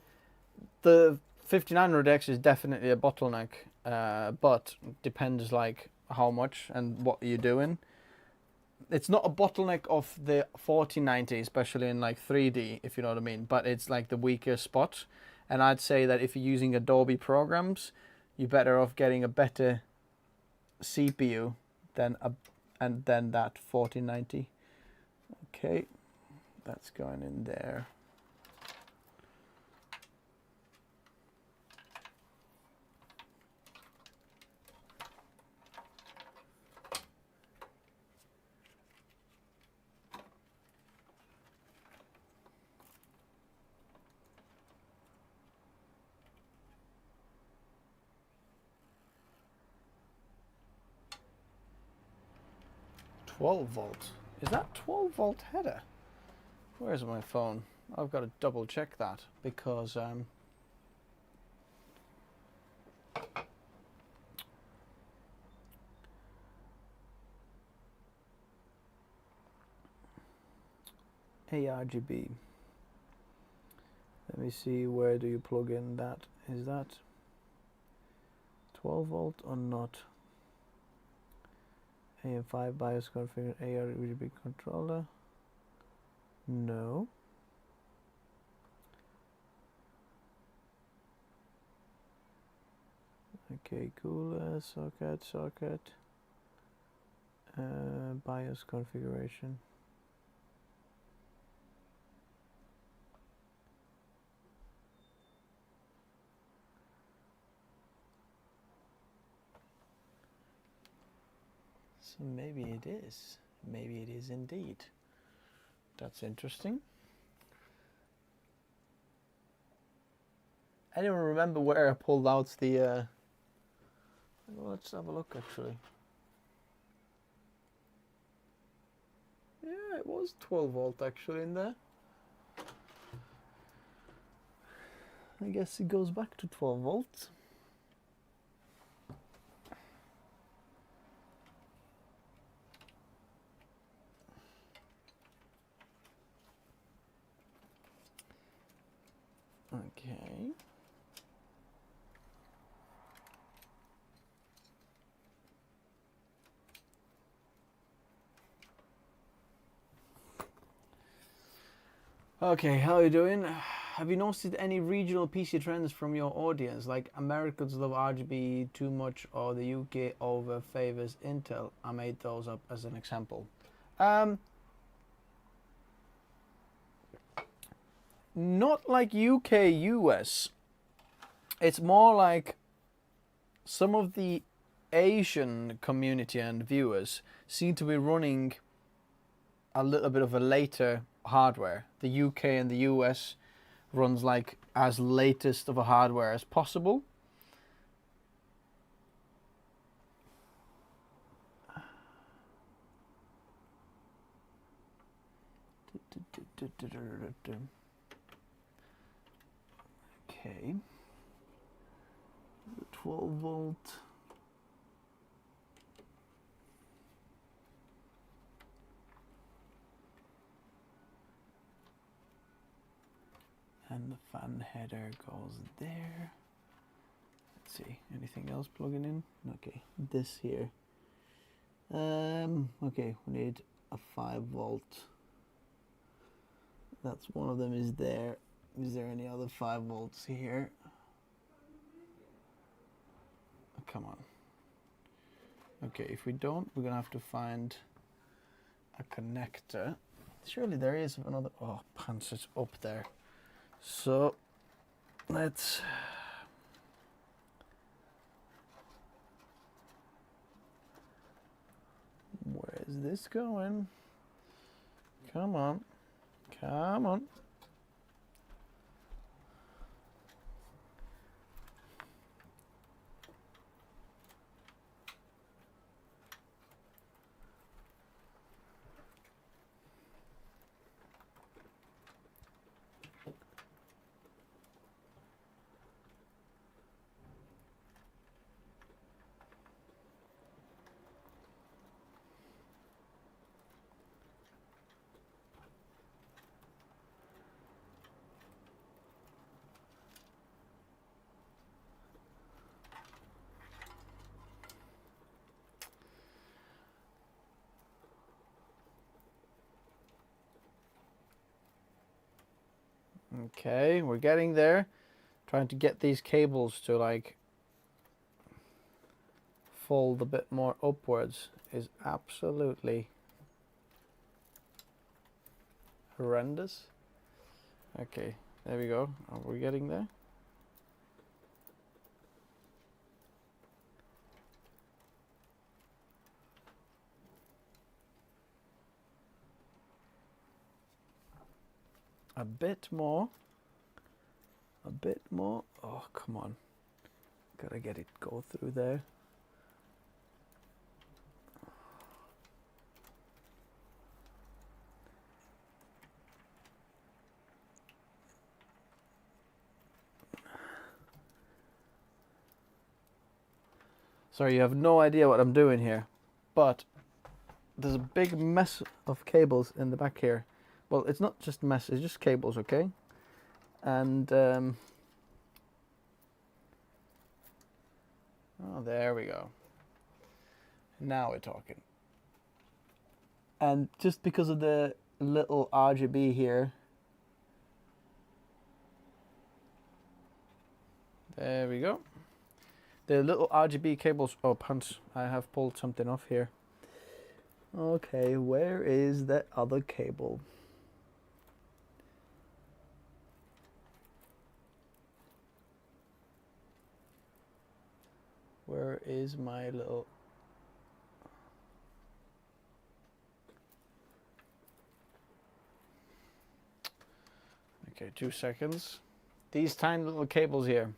[SPEAKER 1] the 5900X is definitely a bottleneck, but depends like how much and what you're doing. It's not a bottleneck of the 4090, especially in like 3D, if you know what I mean, but it's like the weaker spot. And I'd say that if you're using Adobe programs, you're better off getting a better CPU than that 4090. Okay, that's going in there. .12V. Is that 12V header? Where's my phone? I've got to double check that because ARGB. Let me see, where do you plug in that? Is that 12V or not? AM5 BIOS configured ARGB controller. No. Okay, cooler, socket. BIOS configuration. So maybe it is. Maybe it is indeed. That's interesting. I don't remember where I pulled out the... Well, let's have a look actually. Yeah, it was 12V actually in there. I guess it goes back to 12V. Okay. Okay, how are you doing? Have you noticed any regional PC trends from your audience? Like Americans love RGB too much or the UK over favors Intel? I made those up as an example. Not like UK, US. It's more like some of the Asian community and viewers seem to be running a little bit of a later hardware. The UK and the US runs like as latest of a hardware as possible. Okay. 12V. And the fan header goes there. Let's see, anything else plugging in? Okay, this here. Okay, we need a 5V. That's one of them is there. Is there any other 5V here? Oh, come on. Okay, if we don't, we're gonna have to find a connector. Surely there is another. Oh, pants, it's up there. So let's. Where is this going? Come on. Come on. Okay, we're getting there. Trying to get these cables to like fold a bit more upwards is absolutely horrendous. Okay, there we go. Are we getting there? A bit more. A bit more. Oh, come on. Gotta get it go through there. Sorry, you have no idea what I'm doing here, but there's a big mess of cables in the back here. Well, it's not just mess, it's just cables, okay? And oh, there we go. Now we're talking. And just because of the little RGB here, there we go. The little RGB cables, oh punch, I have pulled something off here. Okay, where is that other cable? Where is my little... Okay, 2 seconds. These tiny little cables here.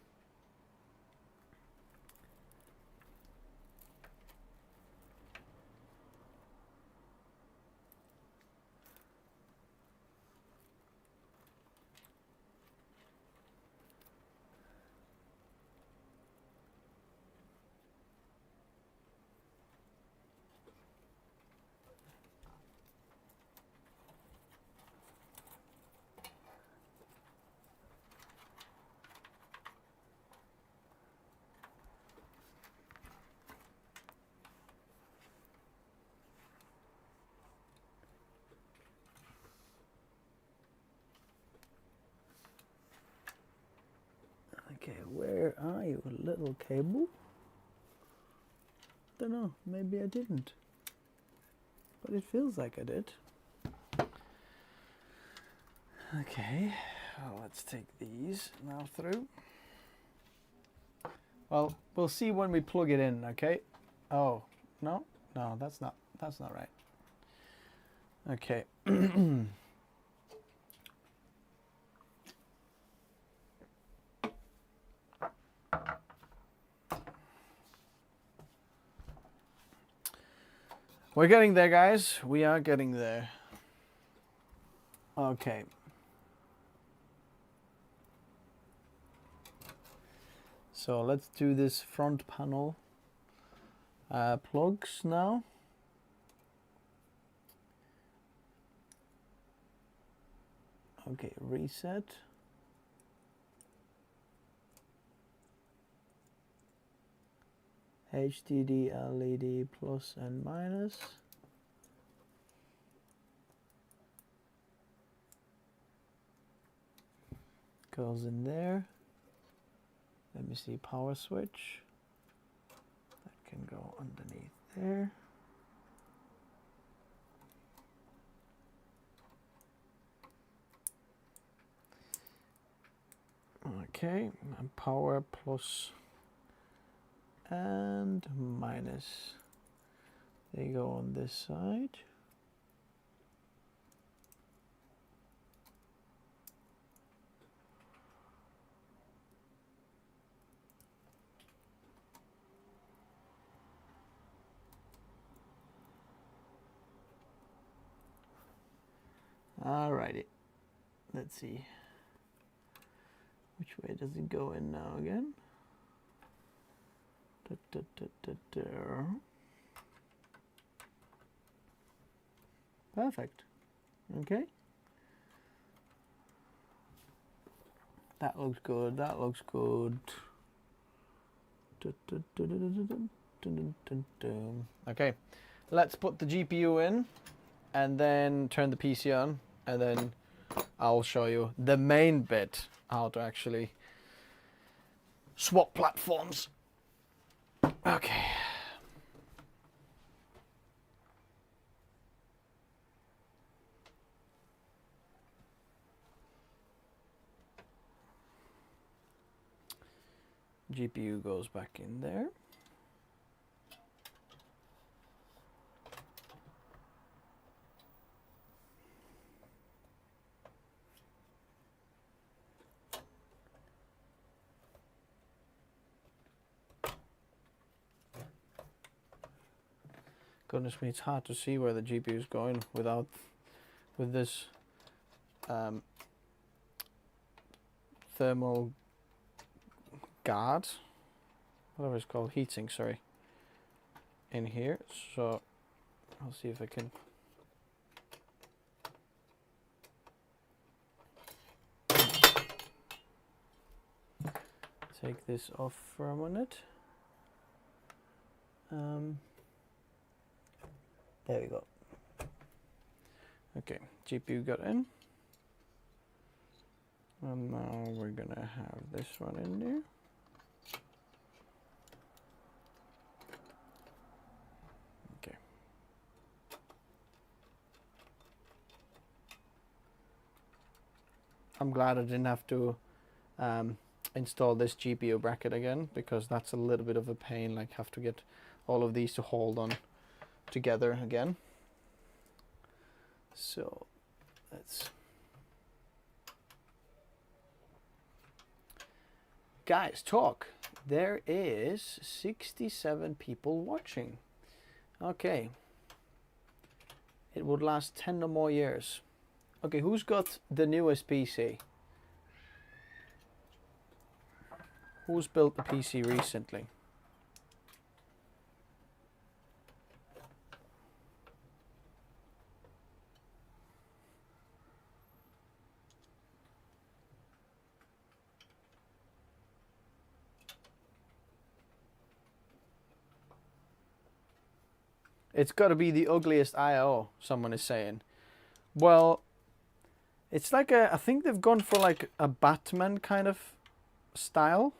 [SPEAKER 1] Okay, where are you, little cable? Don't know, maybe I didn't. But it feels like I did. Okay, well, let's take these now through. Well, we'll see when we plug it in, okay? Oh, no, that's not right. Okay. We're getting there, guys. We are getting there. Okay. So let's do this front panel plugs now. Okay, reset. HDD LED plus and minus. Goes in there. Let me see, power switch. That can go underneath there. Okay, and power plus and minus. They go on this side. Alrighty, let's see. Which way does it go in now again? Perfect. Okay. That looks good. That looks good. Okay. Let's put the GPU in and then turn the PC on and then I'll show you the main bit, how to actually swap platforms. Okay. GPU goes back in there. Goodness me, it's hard to see where the GPU is going with this thermal guard, whatever it's called, heatsink, sorry, in here. So I'll see if I can take this off for a minute. There we go. Okay, GPU got in. And now we're gonna have this one in there. Okay. I'm glad I didn't have to install this GPU bracket again, because that's a little bit of a pain, like have to get all of these to hold on together again. So let's, guys, talk. There is 67 people watching. Okay, it would last 10 or more years. Okay, who's got the newest PC? Who's built the PC recently? It's got to be the ugliest I/O, someone is saying. Well, it's like I think they've gone for like a Batman kind of style.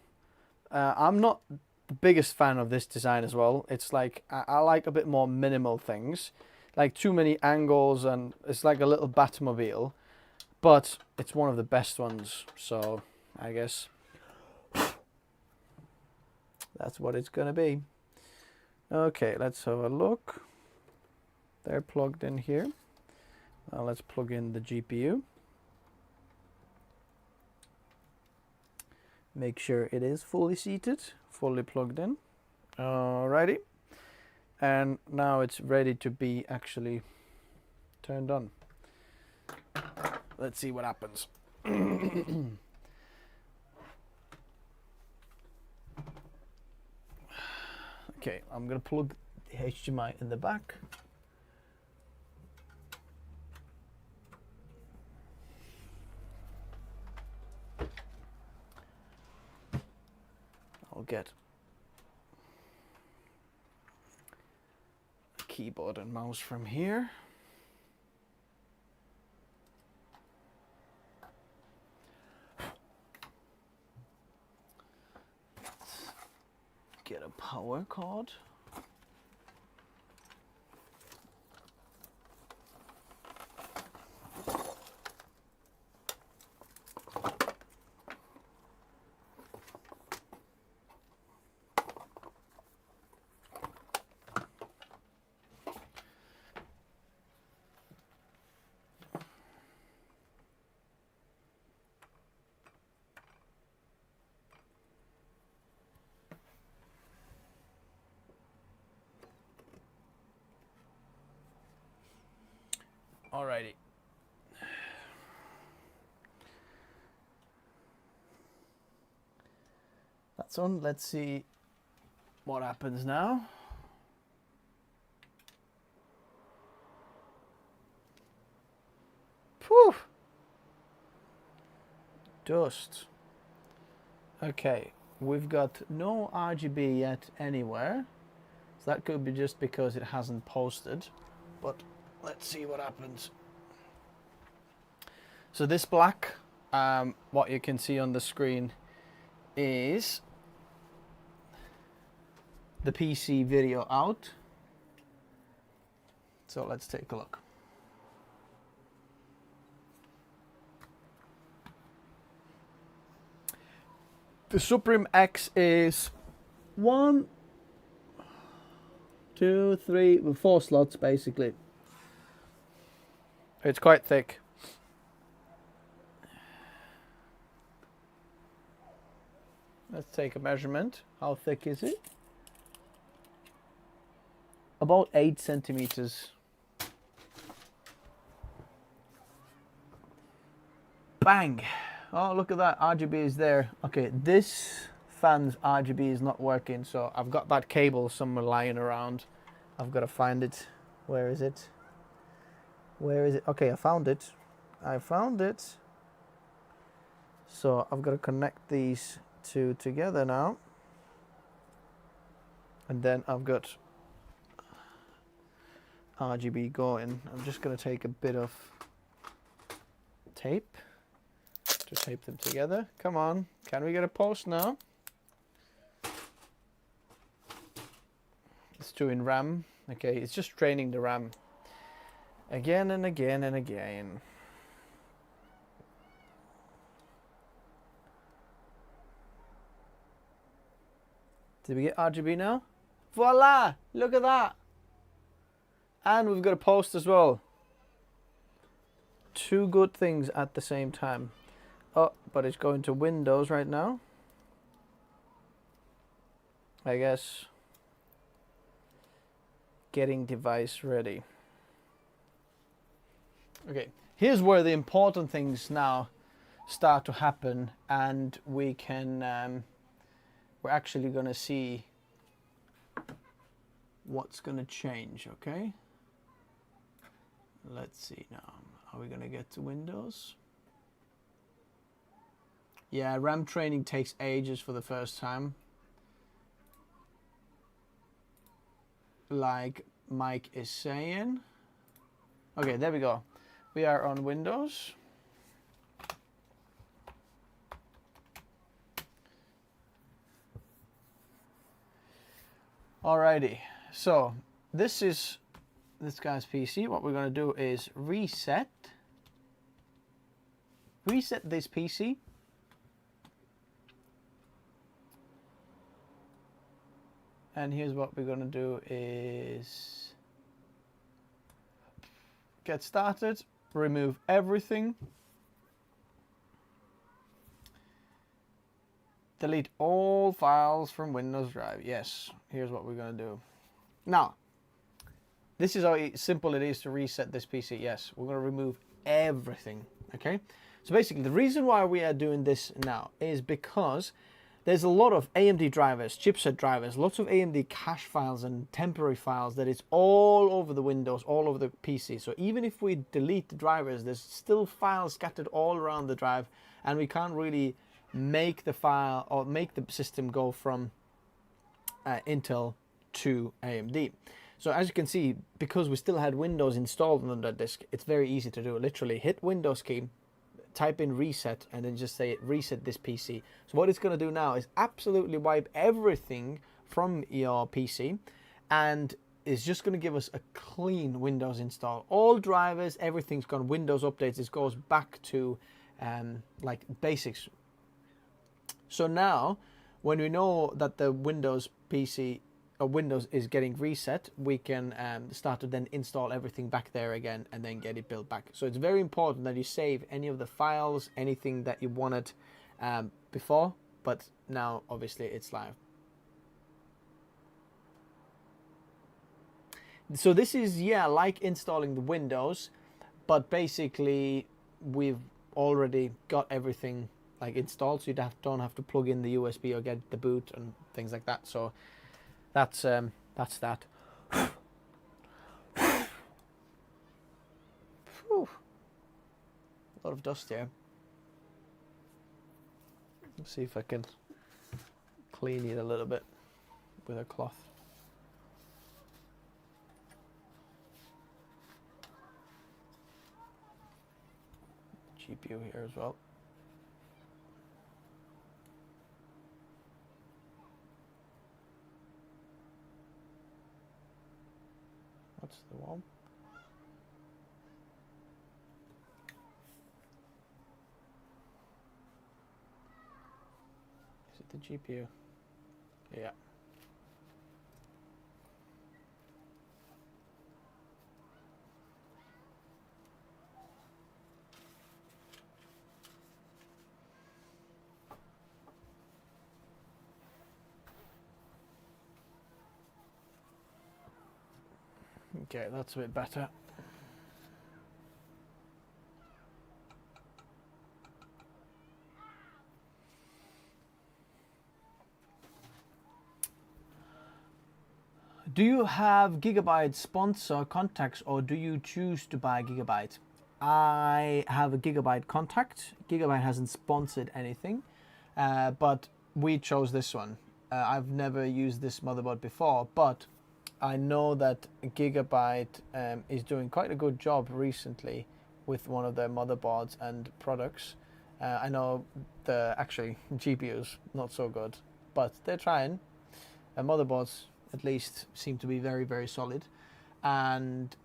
[SPEAKER 1] I'm not the biggest fan of this design as well. It's like, I like a bit more minimal things. Like too many angles, and it's like a little Batmobile. But it's one of the best ones, so I guess that's what it's gonna be. Okay, let's have a look. They're plugged in here. Now let's plug in the GPU. Make sure it is fully seated, fully plugged in. Alrighty. And now it's ready to be actually turned on. Let's see what happens. Okay, I'm gonna plug the HDMI in the back. I'll get a keyboard and mouse from here. Get a power cord. Alrighty. That's on. Let's see what happens now. Phew. Dust. Okay, we've got no RGB yet anywhere. So that could be just because it hasn't posted, but let's see what happens. So this black, what you can see on the screen is the PC video out. So let's take a look. The Supreme X is 1, 2, 3, with 4 slots basically. It's quite thick. Let's take a measurement. How thick is it? About 8 centimeters. Bang! Oh, look at that. RGB is there. Okay, this fan's RGB is not working, so I've got that cable somewhere lying around. I've got to find it. Where is it? Where is it? Okay, I found it. I found it. So I've got to connect these two together now. And then I've got RGB going. I'm just going to take a bit of tape to tape them together. Come on, can we get a post now? It's doing RAM. Okay, it's just training the RAM again and again and again. Did we get RGB now? Voila! Look at that! And we've got a post as well. Two good things at the same time. Oh, but it's going to Windows right now. I guess. Getting device ready. Okay, here's where the important things now start to happen, and we can we're actually going to see what's going to change. Okay, let's see now. Are we going to get to Windows? Yeah, RAM training takes ages for the first time, like Mike is saying. Okay, there we go. We are on Windows. Alrighty, so this is this guy's PC. What we're going to do is reset this PC. And here's what we're going to do is get started, remove everything, delete all files from Windows Drive. Yes, here's what we're going to do. Now, this is how simple it is to reset this PC. Yes, we're going to remove everything. Okay, so basically the reason why we are doing this now is because there's a lot of AMD drivers, chipset drivers, lots of AMD cache files and temporary files that is all over the Windows, all over the PC. So even if we delete the drivers, there's still files scattered all around the drive, and we can't really make the file or make the system go from Intel to AMD. So as you can see, because we still had Windows installed on that disk, it's very easy to do. Literally hit Windows key, type in reset, and then just say reset this PC. So what it's going to do now is absolutely wipe everything from your PC, and it's just going to give us a clean Windows install. All drivers, everything's gone. Windows updates, it goes back to like basics. So now when we know that the Windows PC or Windows is getting reset, we can start to then install everything back there again and then get it built back. So it's very important that you save any of the files, anything that you wanted before, but now obviously it's live. So this is, yeah, like installing the Windows, but basically we've already got everything like installed, so you don't have to plug in the USB or get the boot and things like that. So that's that. Whew. A lot of dust here. Let's see if I can clean it a little bit with a cloth. GPU here as well. What's the one? Is it the GPU? Yeah. Okay, that's a bit better. Do you have Gigabyte sponsor contacts, or do you choose to buy Gigabyte? I have a Gigabyte contact. Gigabyte hasn't sponsored anything, but we chose this one. I've never used this motherboard before, but I know that Gigabyte is doing quite a good job recently with one of their motherboards and products. I know the actually GPUs not so good, but they're trying. Motherboards at least seem to be very, very solid. And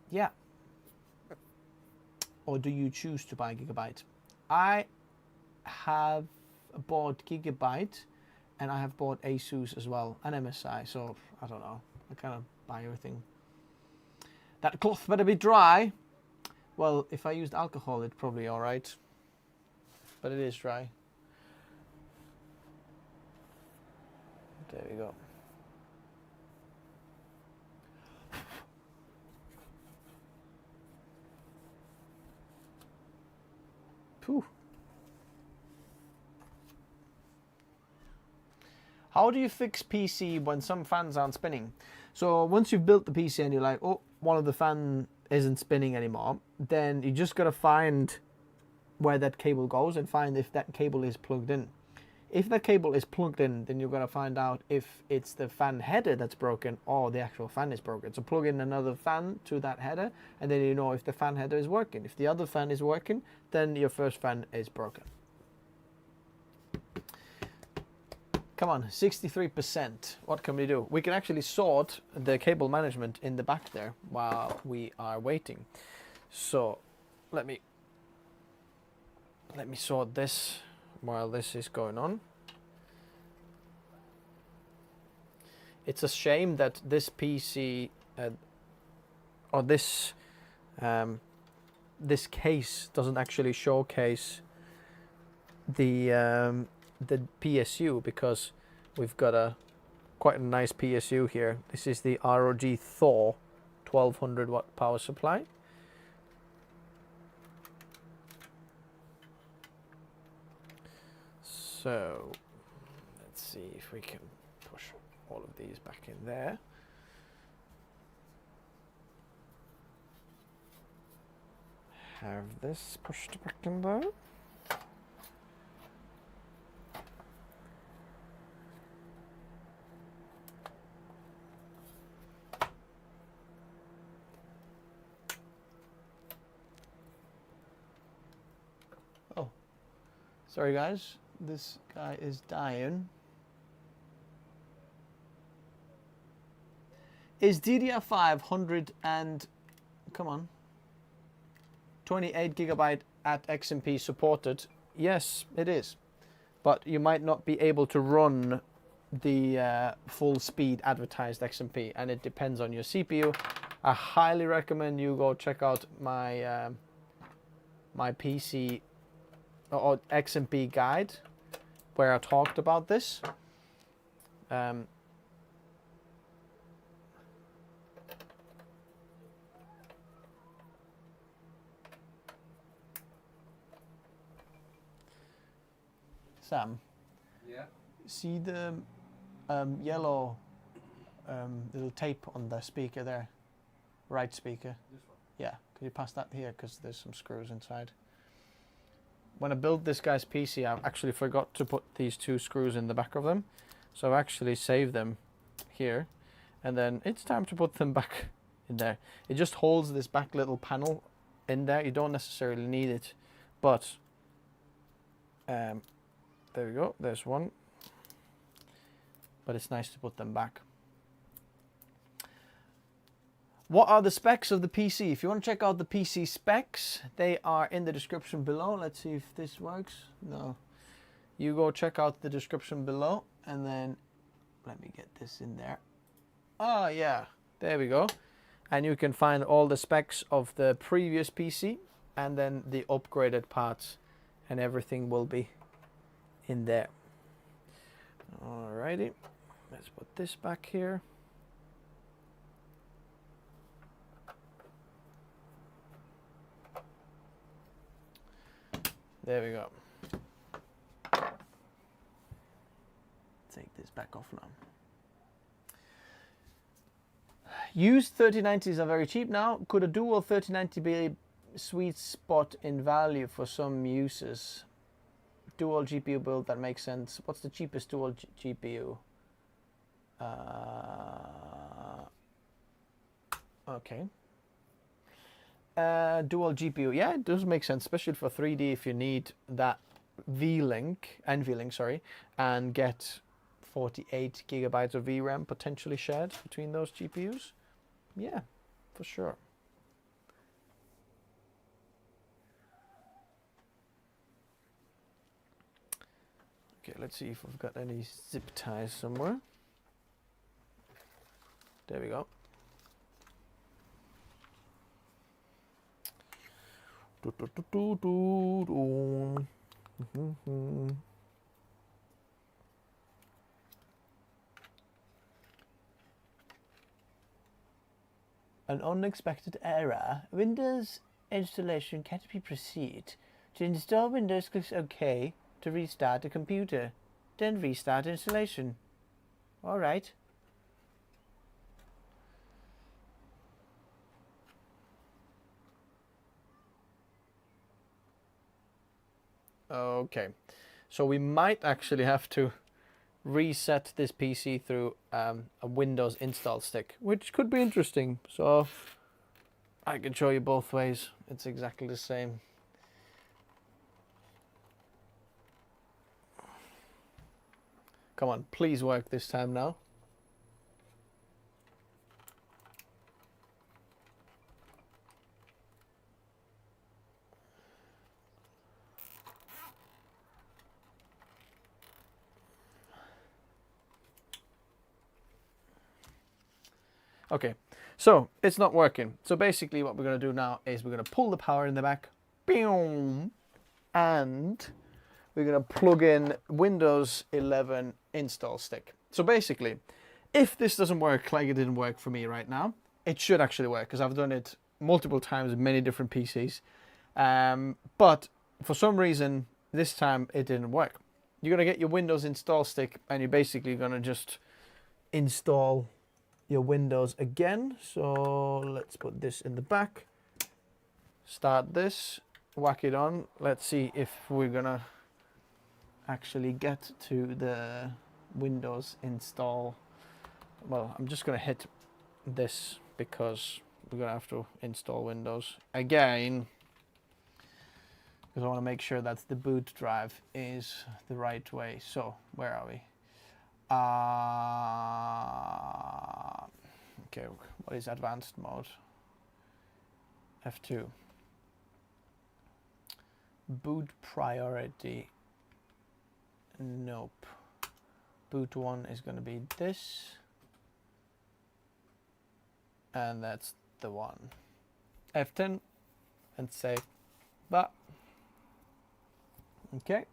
[SPEAKER 1] yeah. Or do you choose to buy Gigabyte? I have bought Gigabyte, and I have bought Asus as well, and MSI, so I don't know. I kind of buy everything. That cloth better be dry. Well, if I used alcohol, it's probably all right. But it is dry. There we go. Phew. How do you fix PC when some fans aren't spinning? So once you've built the PC and you're like, oh, one of the fan isn't spinning anymore, then you just got to find where that cable goes and find if that cable is plugged in. If that cable is plugged in, then you're going to find out if it's the fan header that's broken or the actual fan is broken. So plug in another fan to that header, and then you know if the fan header is working. If the other fan is working, then your first fan is broken. Come on, 63%. What can we do? We can actually sort the cable management in the back there while we are waiting. So let me sort this while this is going on. It's a shame that this PC or this this case doesn't actually showcase the PSU, because we've got quite a nice PSU here. This is the ROG Thor 1200 watt power supply. So let's see if we can push all of these back in there. Have this pushed back in there. Oh, sorry guys. This guy is dying. Is DDR5 100 and come on 28 gigabyte at XMP supported? Yes, it is, but you might not be able to run the full speed advertised XMP, and it depends on your CPU. I highly recommend you go check out my my PC or XMP guide, where I talked about this. Sam?
[SPEAKER 3] Yeah?
[SPEAKER 1] See the yellow little tape on the speaker there? Right speaker?
[SPEAKER 3] This one?
[SPEAKER 1] Yeah, could you pass that here, because there's some screws inside. When I built this guy's PC, I actually forgot to put these two screws in the back of them. So I've actually saved them here. And then it's time to put them back in there. It just holds this back little panel in there. You don't necessarily need it, but there we go. There's one, but it's nice to put them back. What are the specs of the PC? If you want to check out the PC specs, they are in the description below. Let's see if this works. No. You go check out the description below, and then let me get this in there. Oh yeah, there we go. And you can find all the specs of the previous PC, and then the upgraded parts, and everything will be in there. Alrighty, let's put this back here. There we go. Take this back off now. Used 3090s are very cheap now. Could a dual 3090 be a sweet spot in value for some uses? Dual GPU build that makes sense. What's the cheapest dual GPU? Okay. Dual GPU, yeah, it does make sense, especially for 3D if you need that NVLink, sorry, and get 48 gigabytes of VRAM potentially shared between those GPUs. Yeah, for sure. Okay, let's see if we've got any zip ties somewhere. There we go. An unexpected error. Windows installation can't be proceed. To install Windows, click OK to restart the computer. Then restart installation. Alright. Okay, so we might actually have to reset this PC through a Windows install stick, which could be interesting. So I can show you both ways. It's exactly the same. Come on, please work this time now. Okay, so it's not working. So basically what we're going to do now is we're going to pull the power in the back, and we're going to plug in Windows 11 install stick. So basically, if this doesn't work like it didn't work for me right now, it should actually work because I've done it multiple times with many different PCs. But for some reason, this time it didn't work. You're going to get your Windows install stick and you're basically going to just install your Windows again. So let's put this in the back, start this, whack it on. Let's see if we're gonna actually get to the Windows install. Well, I'm just gonna hit this because we're gonna have to install Windows again because I want to make sure that the boot drive is the right way. So where are we? Okay, what is advanced mode? F2. Boot priority. Nope. Boot 1 is going to be this. And that's the one. F10 and save. But okay.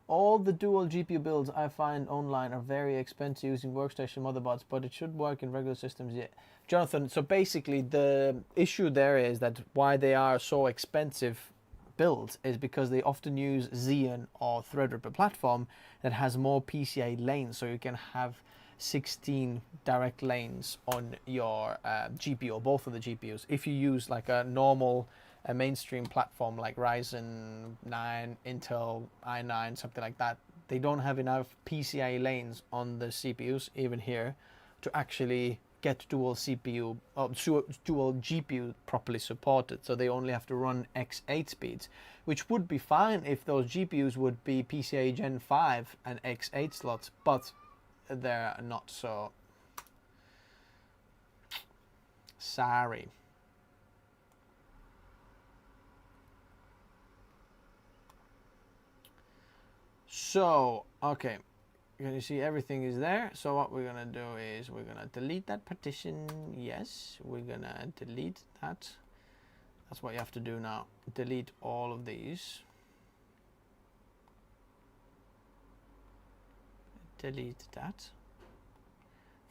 [SPEAKER 1] All the dual GPU builds I find online are very expensive using workstation motherboards, but it should work in regular systems. Yeah, Jonathan, so basically the issue there is that why they are so expensive builds is because they often use Xeon or Threadripper platform that has more PCIe lanes, so you can have 16 direct lanes on your GPU, or both of the GPUs. If you use like a normal a mainstream platform like Ryzen 9, Intel i9, something like that, they don't have enough PCIe lanes on the CPUs, even here, to actually get dual CPU or dual GPU properly supported. So they only have to run X8 speeds, which would be fine if those GPUs would be PCIe Gen 5 and X8 slots, but they're not, so sorry. So, okay, you see everything is there. So what we're gonna do is we're gonna delete that partition. Yes, we're gonna delete that. That's what you have to do now. Delete all of these. Delete that.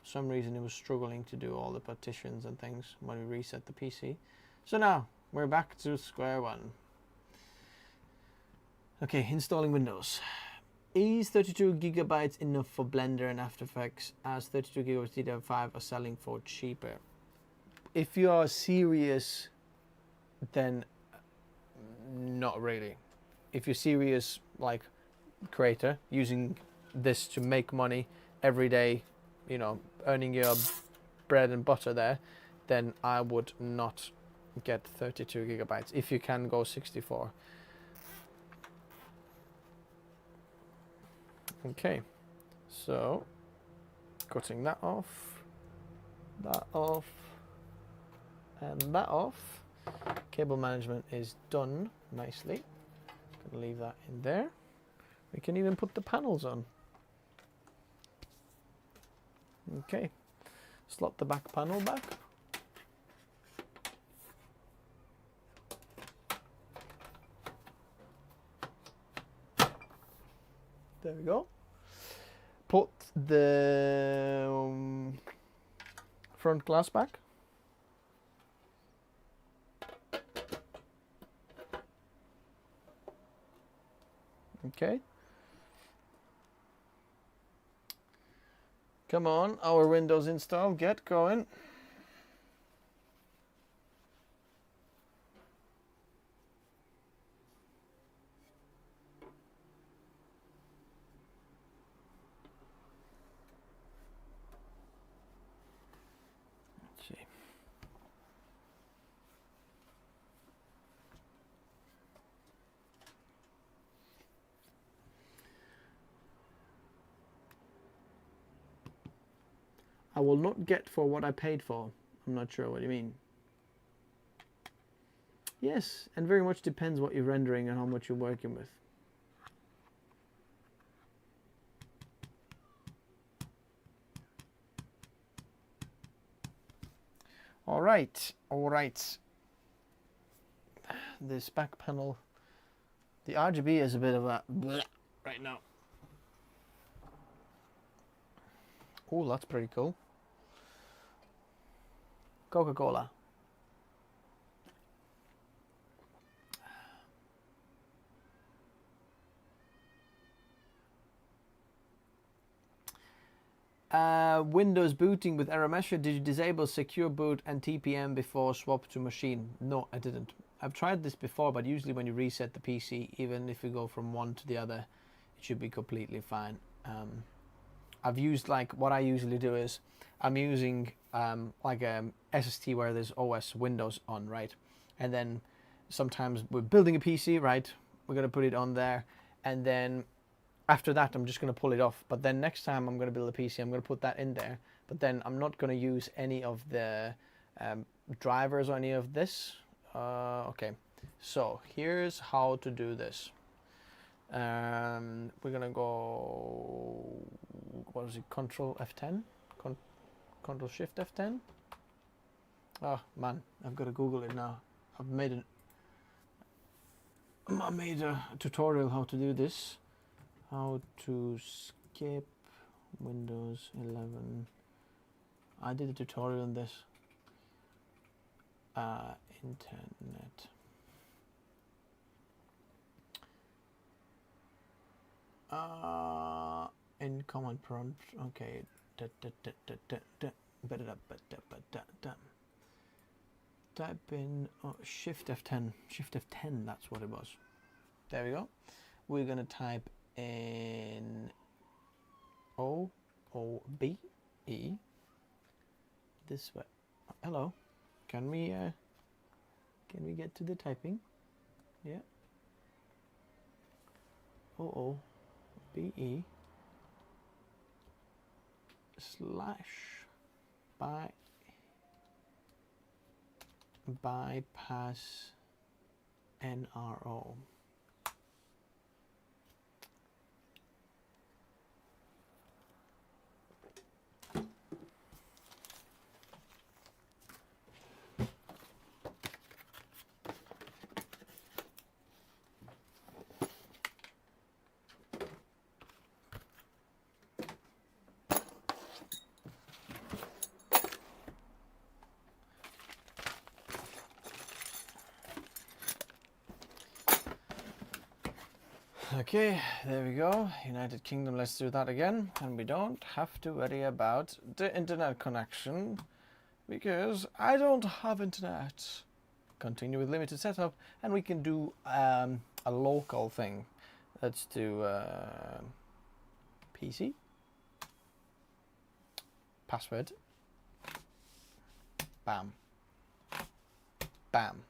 [SPEAKER 1] For some reason it was struggling to do all the partitions and things when we reset the PC. So now we're back to square one. Okay, installing Windows. Is 32 gigabytes enough for Blender and After Effects, as 32 gigabytes DDR5 are selling for cheaper? If you are serious, then not really. If you're serious, like creator, using this to make money every day, you know, earning your bread and butter there, then I would not get 32 gigabytes. If you can go 64. Okay, so cutting that off, and that off. Cable management is done nicely. Gonna leave that in there. We can even put the panels on. Okay, slot the back panel back. There we go. Put the front glass back. Okay. Come on, our Windows install, get going. Let's see. I will not get for what I paid for. I'm not sure what you mean. Yes, and very much depends what you're rendering and how much you're working with. All right. This back panel, the RGB is a bit of a bleh right now. Oh, that's pretty cool. Coca-Cola. Windows booting with error message. Did you disable secure boot and TPM before swap to machine? No, I didn't. I've tried this before, but usually when you reset the PC, even if you go from one to the other, it should be completely fine. I've used, like, what I usually do is I'm using like a SST where there's OS Windows on, right? And then sometimes we're building a PC, right? We're going to put it on there, and then after that I'm just going to pull it off. But then next time I'm going to build a PC, I'm going to put that in there, but then I'm not going to use any of the drivers or any of this. Okay, so here's how to do this. We're gonna go, what is it, Control F10, Control Shift F10. Oh man, I've got to Google it now. I made a tutorial how to do this. How to skip Windows 11. I did a tutorial on this. Internet. In command prompt. Okay. Type in Shift F10. Shift F10. That's what it was. There we go. We're gonna type in OOBE
[SPEAKER 2] this way. Hello. Can we get to the typing? Yeah. BE / bypass NRO. Okay, there we go. United Kingdom, let's do that again. And we don't have to worry about the internet connection because I don't have internet. Continue with limited setup, and we can do a local thing. Let's do PC. Password. Bam. Bam.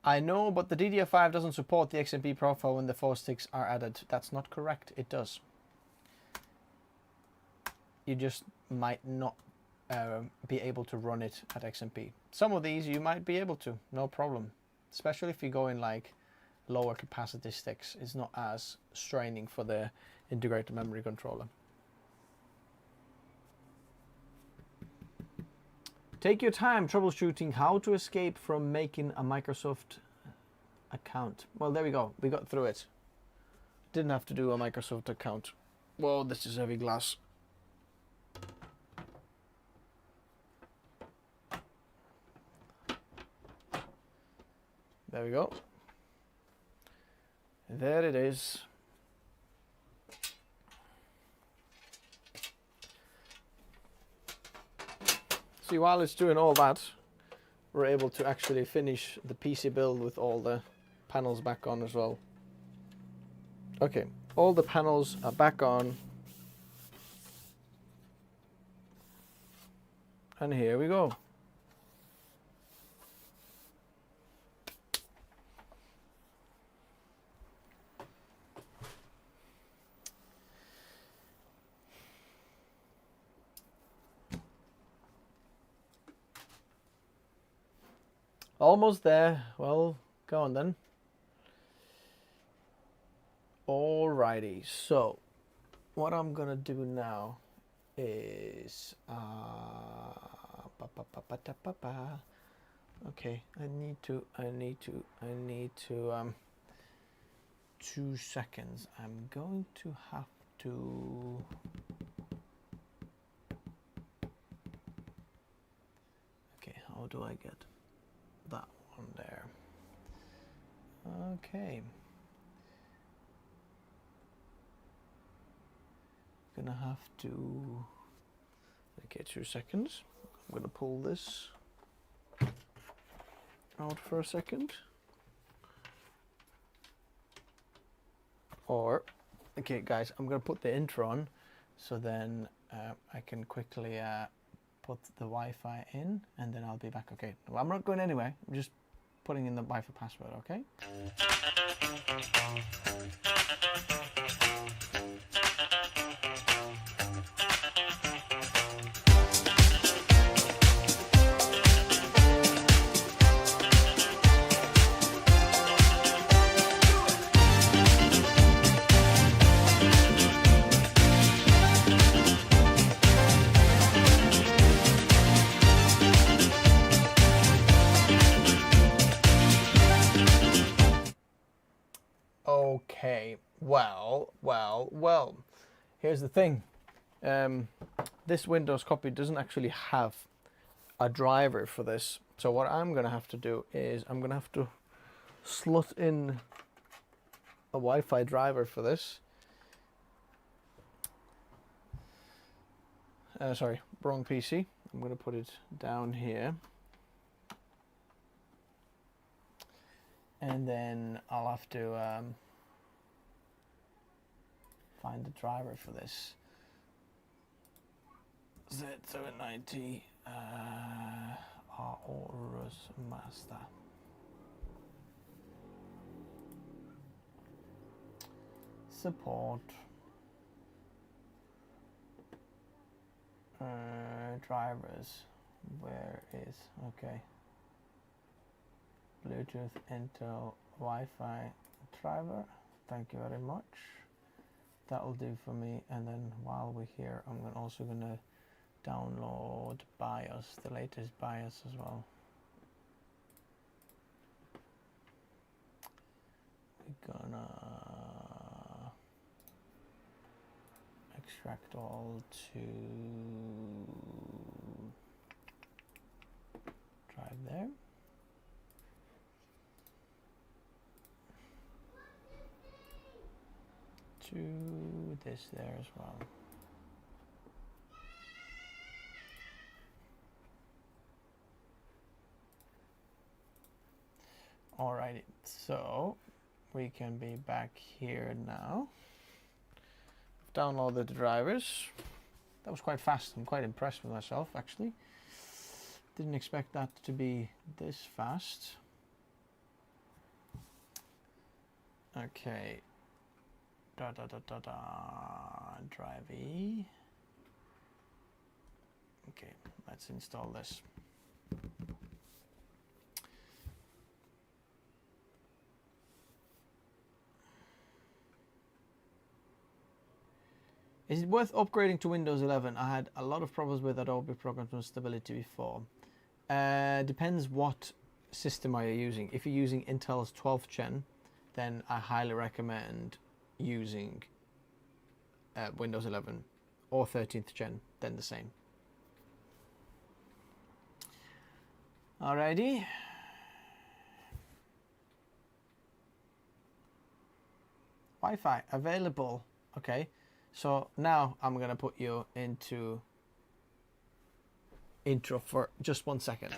[SPEAKER 2] I know, but the DDR5 doesn't support the XMP profile when the 4 sticks are added. That's not correct. It does. You just might not be able to run it at XMP. Some of these you might be able to, no problem. Especially if you go in like lower capacity sticks. It's not as straining for the integrated memory controller. Take your time troubleshooting how to escape from making a Microsoft account. Well, there we go. We got through it. Didn't have to do a Microsoft account. Whoa, this is heavy glass. There we go. There it is. See, while it's doing all that, we're able to actually finish the PC build with all the panels back on as well. Okay, all the panels are back on. And here we go. Almost there. Well, go on then. Alrighty, so what I'm gonna do now is okay, I need to 2 seconds. I'm going to have to okay, how do I get that one there? Okay, gonna have to okay, 2 seconds. I'm gonna pull this out for a second, or okay guys, I'm gonna put the intro on so then I can quickly put the Wi-Fi in and then I'll be back. Okay, well, I'm not going anywhere, I'm just putting in the Wi-Fi password. Okay. Okay, well, here's the thing. This Windows copy doesn't actually have a driver for this. So what I'm gonna have to do is I'm gonna have to slot in a Wi-Fi driver for this. Sorry, wrong PC.
[SPEAKER 1] I'm going to put it down here. And then I'll have to find the driver for this. Z790 Aorus Master. Support. Drivers. Where is okay? Bluetooth, Intel, Wi-Fi driver. Thank you very much. That'll do for me. And then while we're here, I'm also gonna download BIOS, the latest BIOS as well. We're gonna extract all to drive there. To this there as well. Alrighty, so we can be back here now. I've downloaded the drivers. That was quite fast. I'm quite impressed with myself, actually. Didn't expect that to be this fast. Okay. Drive E. Okay, let's install this. Is it worth upgrading to Windows 11? I had a lot of problems with Adobe Program Stability before. Depends what system are you using. If you're using Intel's 12th gen, then I highly recommend using Windows 11, or 13th gen, then the same. Alrighty. Wi-Fi available. Okay, so now I'm gonna put you into intro for just 1 second.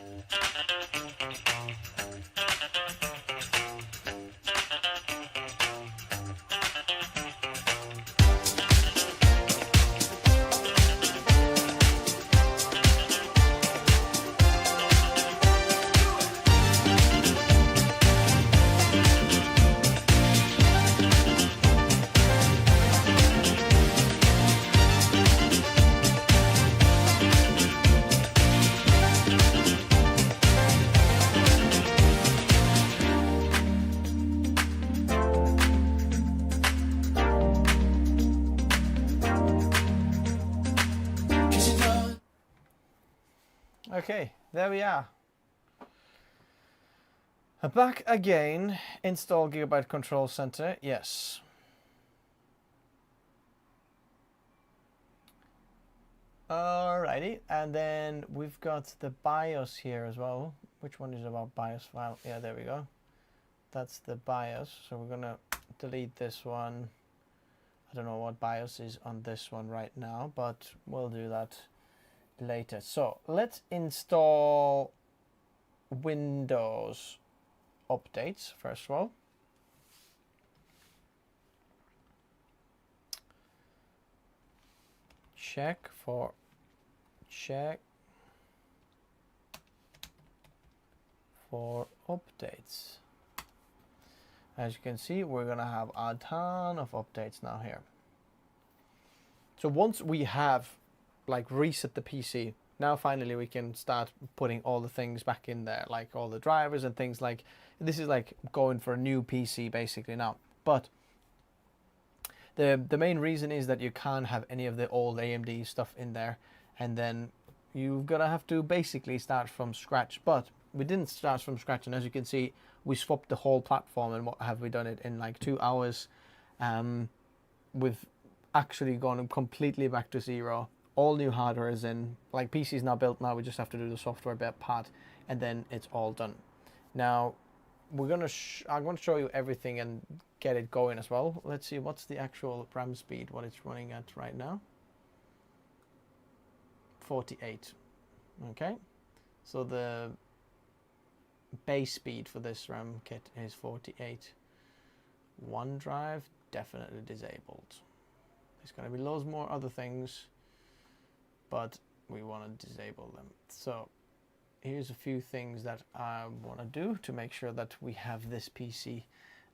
[SPEAKER 1] Okay, there we are. Back again. Install Gigabyte Control Center. Yes. Alrighty, and then we've got the BIOS here as well. Which one is about BIOS file? Yeah, there we go. That's the BIOS. So we're gonna delete this one. I don't know what BIOS is on this one right now, but we'll do that later. So let's install Windows updates first of all. Check for updates. As you can see, we're gonna have a ton of updates now here. So once we have like reset the PC, now finally we can start putting all the things back in there, like all the drivers and things. Like this is like going for a new PC basically now. But the main reason is that you can't have any of the old AMD stuff in there, and then you've got to have to basically start from scratch. But we didn't start from scratch, and as you can see, we swapped the whole platform, and what have we done it in like 2 hours. We've actually gone completely back to zero. All new hardware is in, like PC is now built. Now we just have to do the software part, and then it's all done. Now we're gonna I'm gonna show you everything and get it going as well. Let's see what's the actual RAM speed, what it's running at right now. 48.
[SPEAKER 2] Okay, so the base speed for this RAM kit is 48. OneDrive definitely disabled. There's going to be loads more other things, but we want to disable them. So here's a few things that I want to do to make sure that we have this PC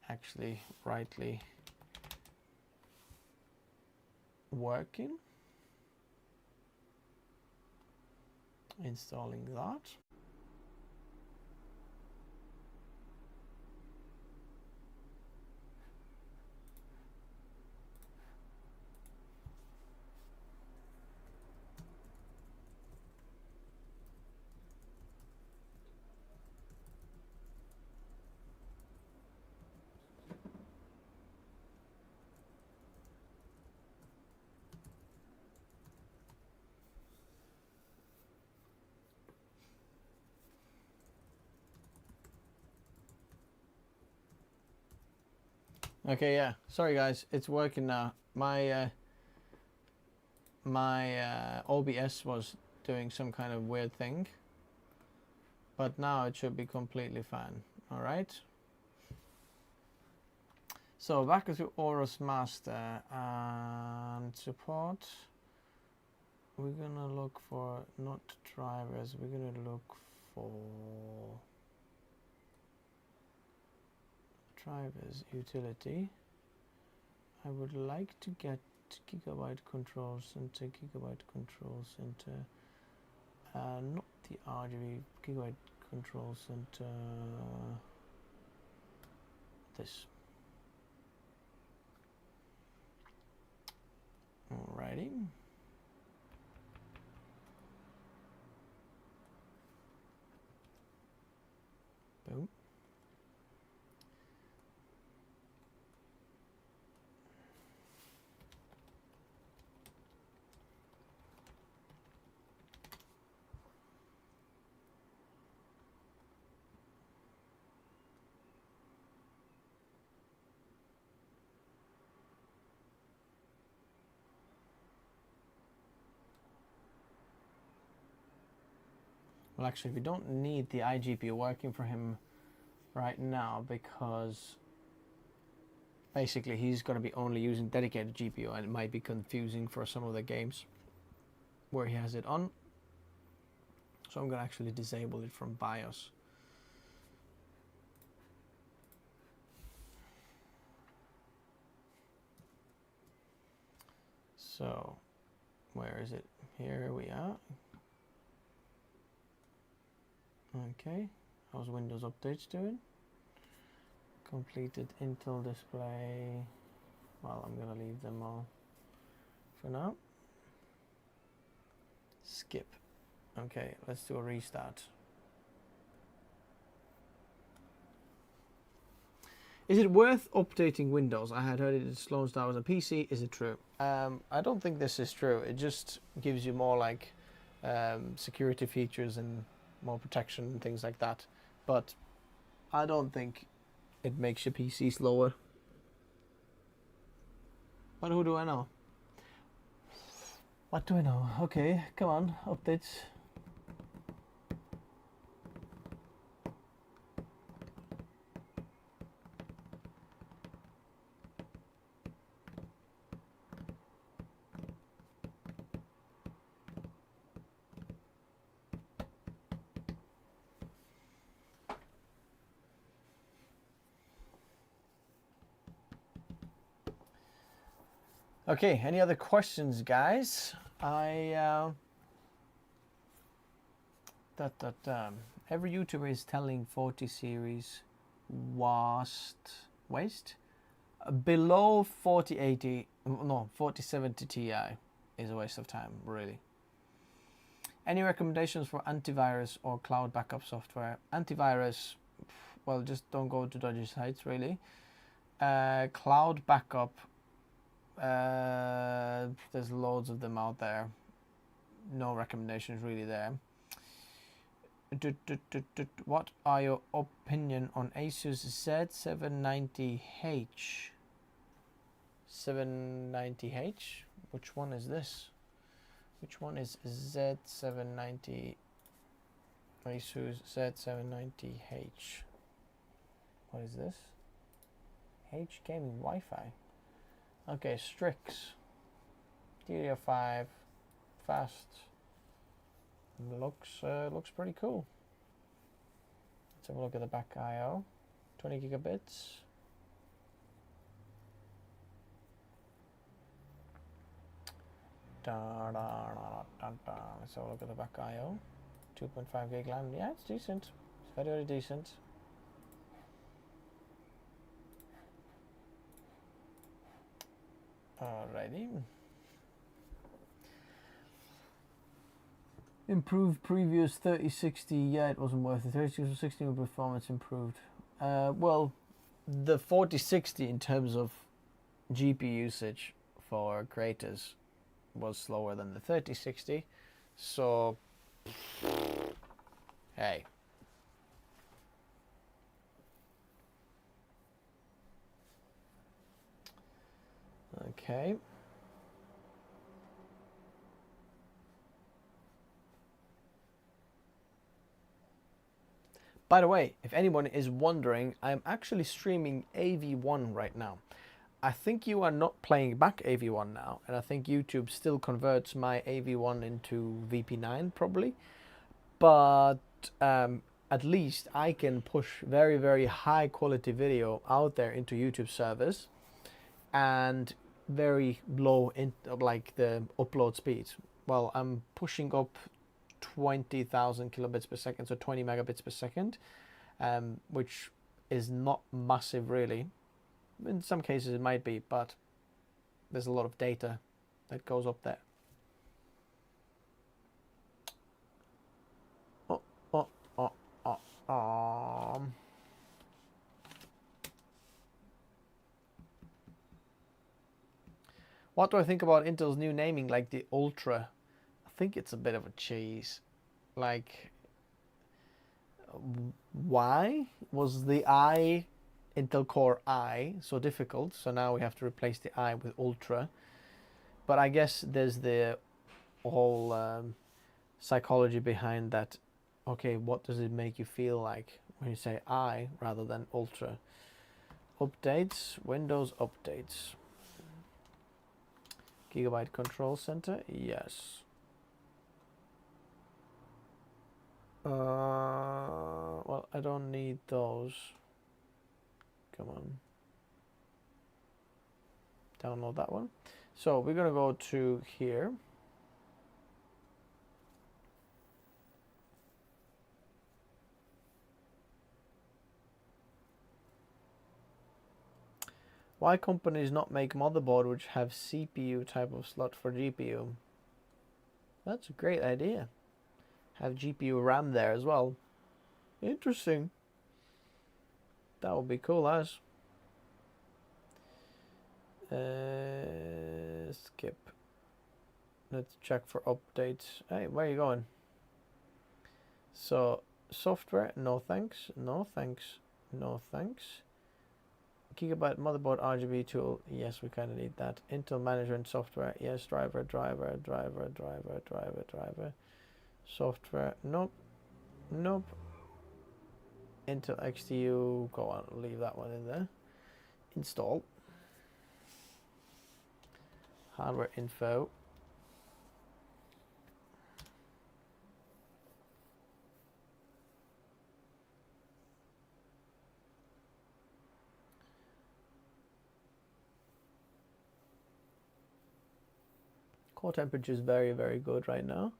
[SPEAKER 2] actually rightly working. Installing that. Okay, yeah. Sorry guys, it's working now. My OBS was doing some kind of weird thing, but now it should be completely fine. All right. So back to Aorus Master and support. We're gonna look for not drivers. We're gonna look for drivers utility. I would like to get gigabyte controls into not the RGB, gigabyte controls into this. Alrighty. Boom. Well, actually, we don't need the iGPU working for him right now because basically he's going to be only using dedicated GPU, and it might be confusing for some of the games where he has it on. So I'm going to actually disable it from BIOS. So where is it? Here we are. Okay, how's Windows updates doing? Completed Intel display. Well, I'm gonna leave them all for now. Skip. Okay, let's do a restart. Is it worth updating Windows? I had heard it slows down as a PC. Is it true? I don't think this is true. It just gives you more like security features and more protection and things like that. But I don't think it makes your PC slower. But who do I know? What do I know? Okay, come on, updates. Okay, any other questions, guys? Every YouTuber is telling 40 series waste below 4080, no, 4070 Ti is a waste of time, really. Any recommendations for antivirus or cloud backup software? Antivirus, well, just don't go to dodgy sites, really. Cloud backup, there's loads of them out there. No recommendations really there. What are your opinion on Asus Z790H? 790H? Which one is this? Which one is Z790H?
[SPEAKER 1] Asus Z790H. What is this? H gaming Wi-Fi. Okay, Strix. DDR5, fast. Looks pretty cool. Let's have a look at the back I/O. 20 gigabits. Let's have a look at the back I/O. 2.5 gig RAM. Yeah, it's decent. It's very, very decent. Alrighty. Improved previous 3060. Yeah, it wasn't worth it. 3060 performance improved. Well, the 4060 in terms of GPU usage for creators was slower than the 3060. So, hey. Okay. By the way, if anyone is wondering, I'm actually streaming AV1 right now. I think you are not playing back AV1 now, and I think YouTube still converts my AV1 into VP9 probably. But at least I can push very, very high quality video out there into YouTube servers and very low like the upload speed. Well, I'm pushing up 20,000 kilobits per second, so 20 megabits per second, which is not massive really. In some cases it might be, but there's a lot of data that goes up there. What do I think about Intel's new naming, like the Ultra? I think it's a bit of a cheese. Like, why was the I, Intel Core I, so difficult? So now we have to replace the I with Ultra. But I guess there's the whole psychology behind that. Okay, what does it make you feel like when you say I rather than Ultra? Updates, Windows updates. Gigabyte Control Center, yes. Well, I don't need those. Come on. Download that one. So we're gonna go to here. Why companies not make motherboard which have CPU type of slot for GPU? That's a great idea. Have GPU RAM there as well. Interesting. That would be cool as. Skip. Let's check for updates. Hey, where are you going? So, software, no thanks, no thanks, no thanks. Gigabyte motherboard RGB tool, yes, we kind of need that. Intel management software, yes. Driver. Software, nope. Intel XTU, go on, leave that one in there. Install. Hardware info. Core temperature is very, very good right now.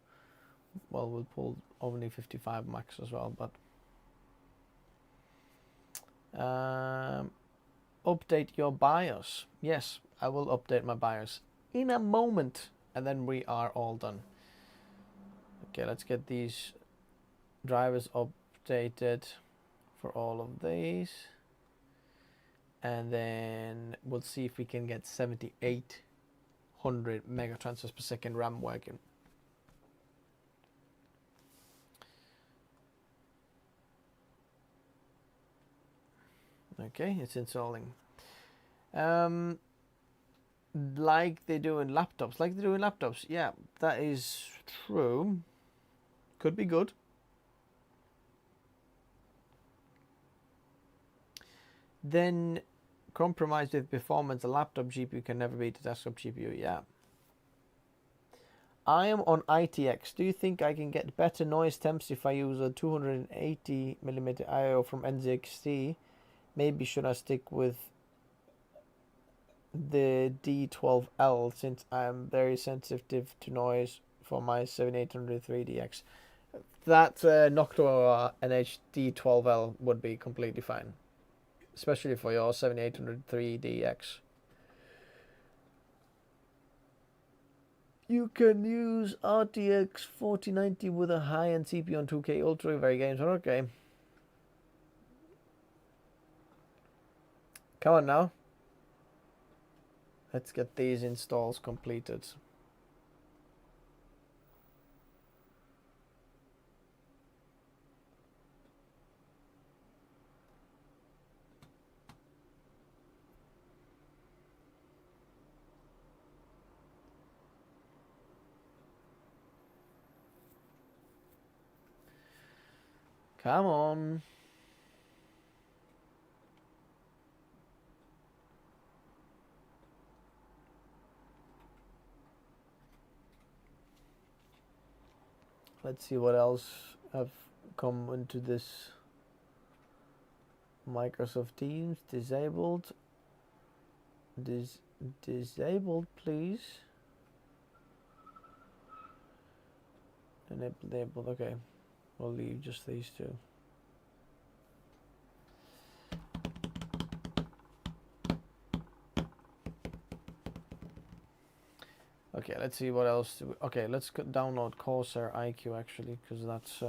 [SPEAKER 1] Well, we'll pull only 55 max as well, but update your BIOS. Yes, I will update my BIOS in a moment, and then we are all done. Okay, let's get these drivers updated for all of these, and then we'll see if we can get 7800 mega transfers per second RAM working. Okay, it's installing. Like they do in laptops. Yeah, that is true. Could be good. Then compromised with performance, a laptop GPU can never beat a desktop GPU. Yeah. I am on ITX. Do you think I can get better noise temps if I use a 280mm IO from NZXT? Maybe should I stick with the D12L since I am very sensitive to noise for my 7800 3DX? That Noctua NH-D12L would be completely fine, especially for your 7800 3DX. You can use RTX 4090 with a high-end CPU on 2K Ultra very games. Okay. Come on now. Let's get these installs completed. Come on. Let's see what else have come into this. Microsoft Teams disabled. Disabled, please. Enabled. Okay, we'll leave just these two. Okay, let's see what else. Okay, let's download Corsair IQ actually, because that's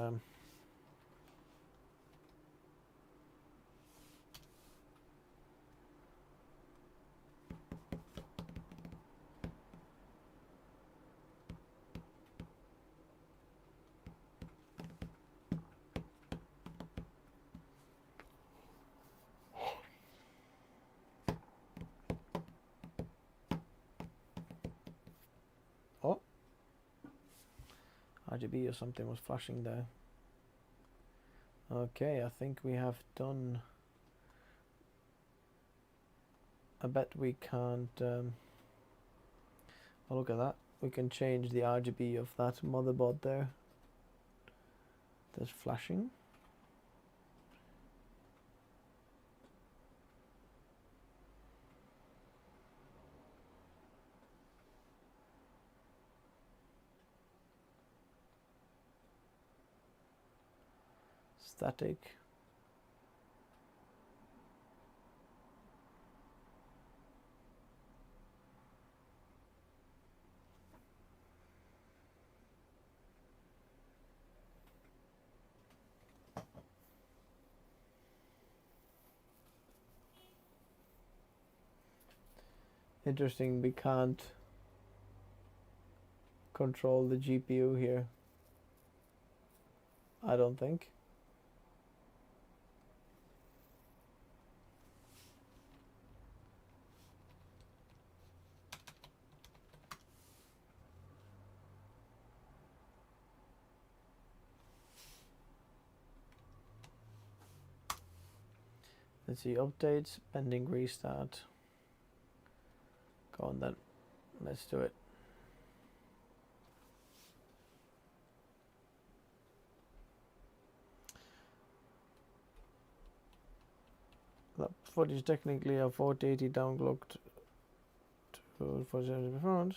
[SPEAKER 1] oh, RGB or something was flashing there. Okay, I think we have done. I bet we can't. Oh, look at that. We can change the RGB of that motherboard there. There's flashing. Static. Interesting, we can't control the GPU here. I don't think. Let's see, updates, pending restart. Go on then, let's do it. That footage technically a 4080 downclocked to 470 performance.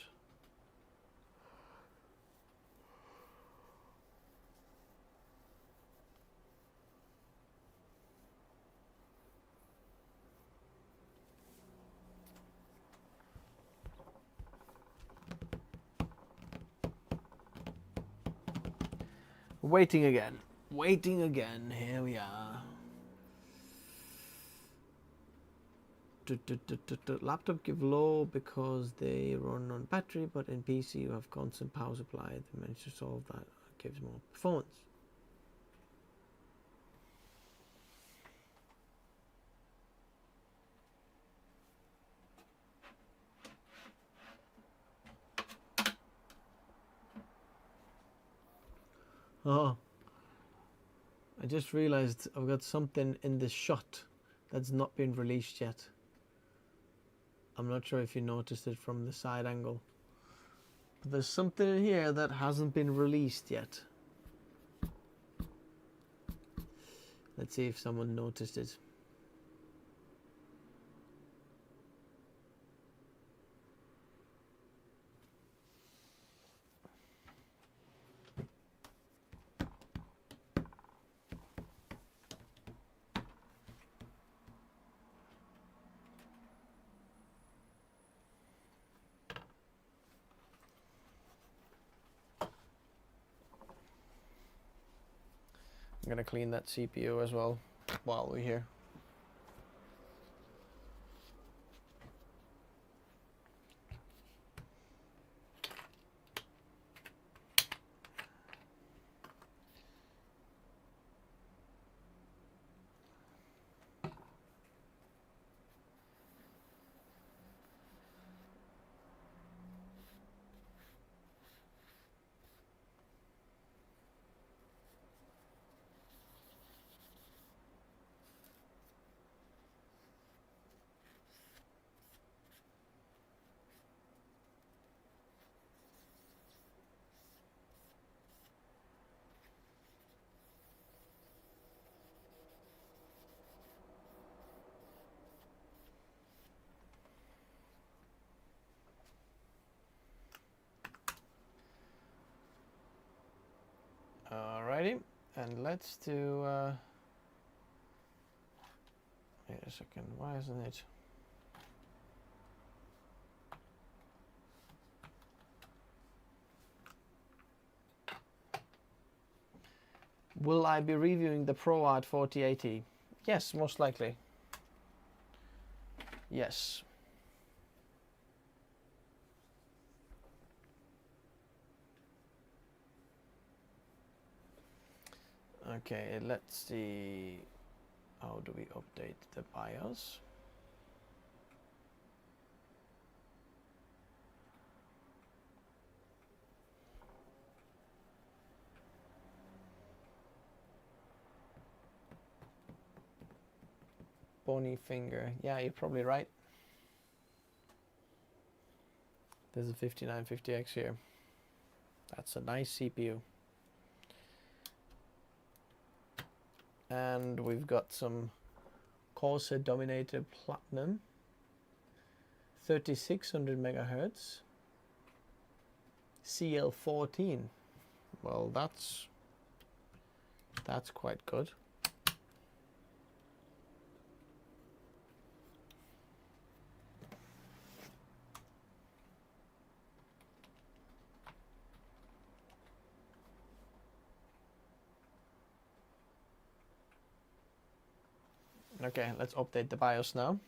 [SPEAKER 1] Waiting again. Waiting again. Here we are. Laptop give low because they run on battery, but in PC you have constant power supply. They managed to solve that. It gives more performance. Oh, I just realized I've got something in the shot
[SPEAKER 2] that's not been released yet. I'm not sure if you noticed it from the side angle. But there's something in here that hasn't been released yet. Let's see if someone noticed it. I'm gonna clean that CPU as well while we're here. Alrighty, and let's do, wait a second, why isn't it? Will I be reviewing the ProArt 4080? Yes, most likely. Yes. Okay, let's see. How do we update the BIOS? Bony finger. Yeah, you're probably right. There's a 5950X here. That's a nice CPU. And we've got some Corsair Dominator Platinum, 3600 megahertz, CL14. Well, that's quite good. Okay, let's update the BIOS now.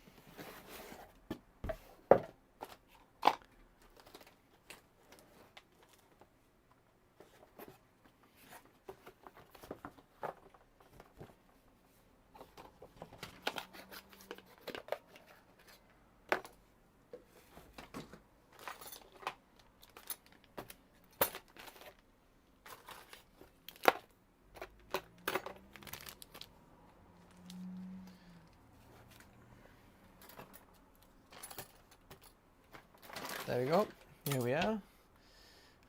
[SPEAKER 2] There we go. Here we are.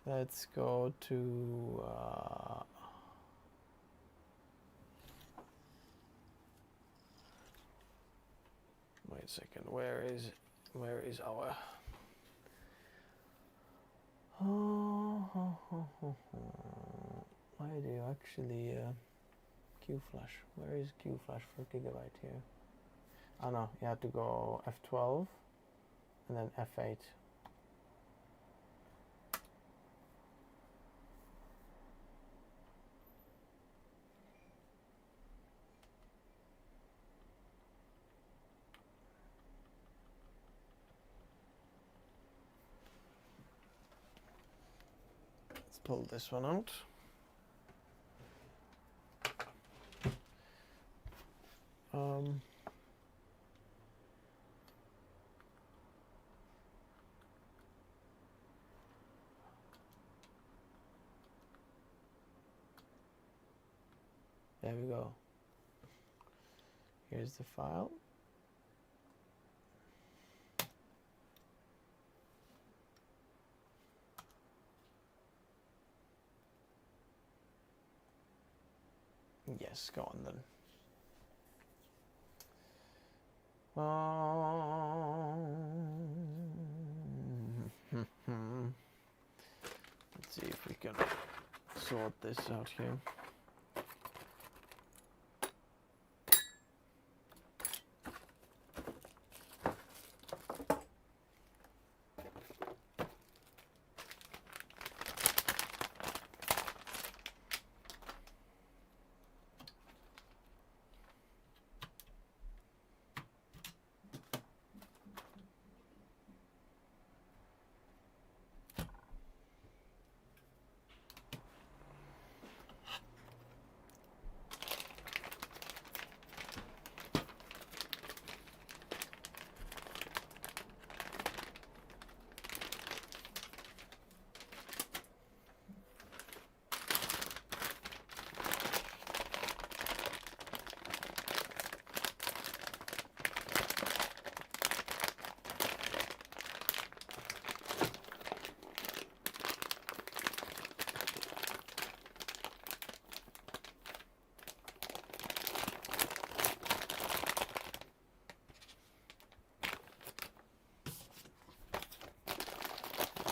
[SPEAKER 2] Let's go to wait a second. Where is our why do you actually Q flash? Where is Q flash for gigabyte here? Oh no, you have to go F12 and then F8. Let's pull this one out. There we go. Here's the file.
[SPEAKER 1] Yes, go on then. Let's see if we can sort this out here.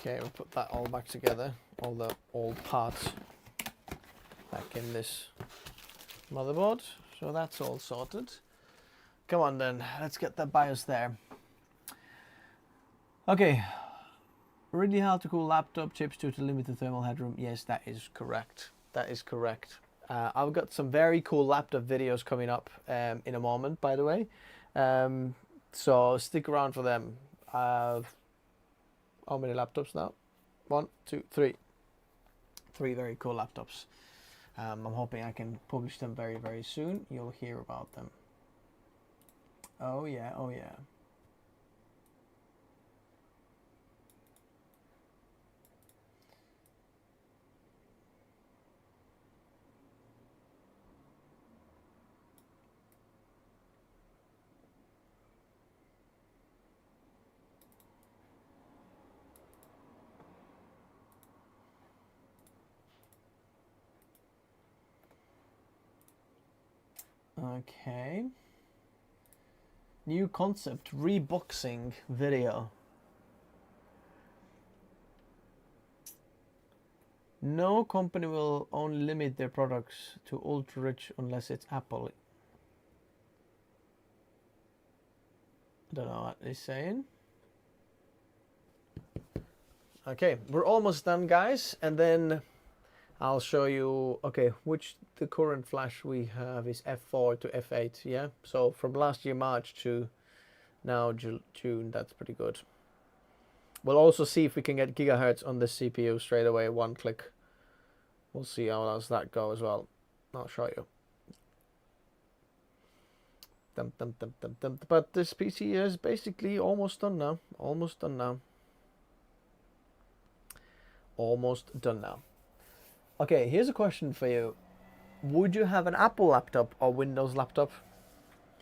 [SPEAKER 1] Okay, we'll put that all back together, all the old parts back in this motherboard. So that's all sorted. Come on then, let's get the BIOS there. Okay, really hard to cool laptop chips due to limited thermal headroom. Yes, that is correct. That is correct. I've got some very cool laptop videos coming up in a moment, by the way. So stick around for them. How many laptops now? 1, 2, 3. 3 very cool laptops. I'm hoping I can publish them very, very soon. You'll hear about them. Oh yeah, oh yeah. Okay. New concept, reboxing video. No company will only limit their products to ultra rich unless it's Apple. I don't know what they're saying. Okay, we're almost done, guys, and then I'll show you, okay, which the current flash we have is F4 to F8, yeah? So from last year March to now June, that's pretty good. We'll also see if we can get gigahertz on the CPU straight away, one click. We'll see how does that go as well. I'll show you. But this PC is basically almost done now. Almost done now. Almost done now. Okay, here's a question for you. Would you have an Apple laptop or Windows laptop?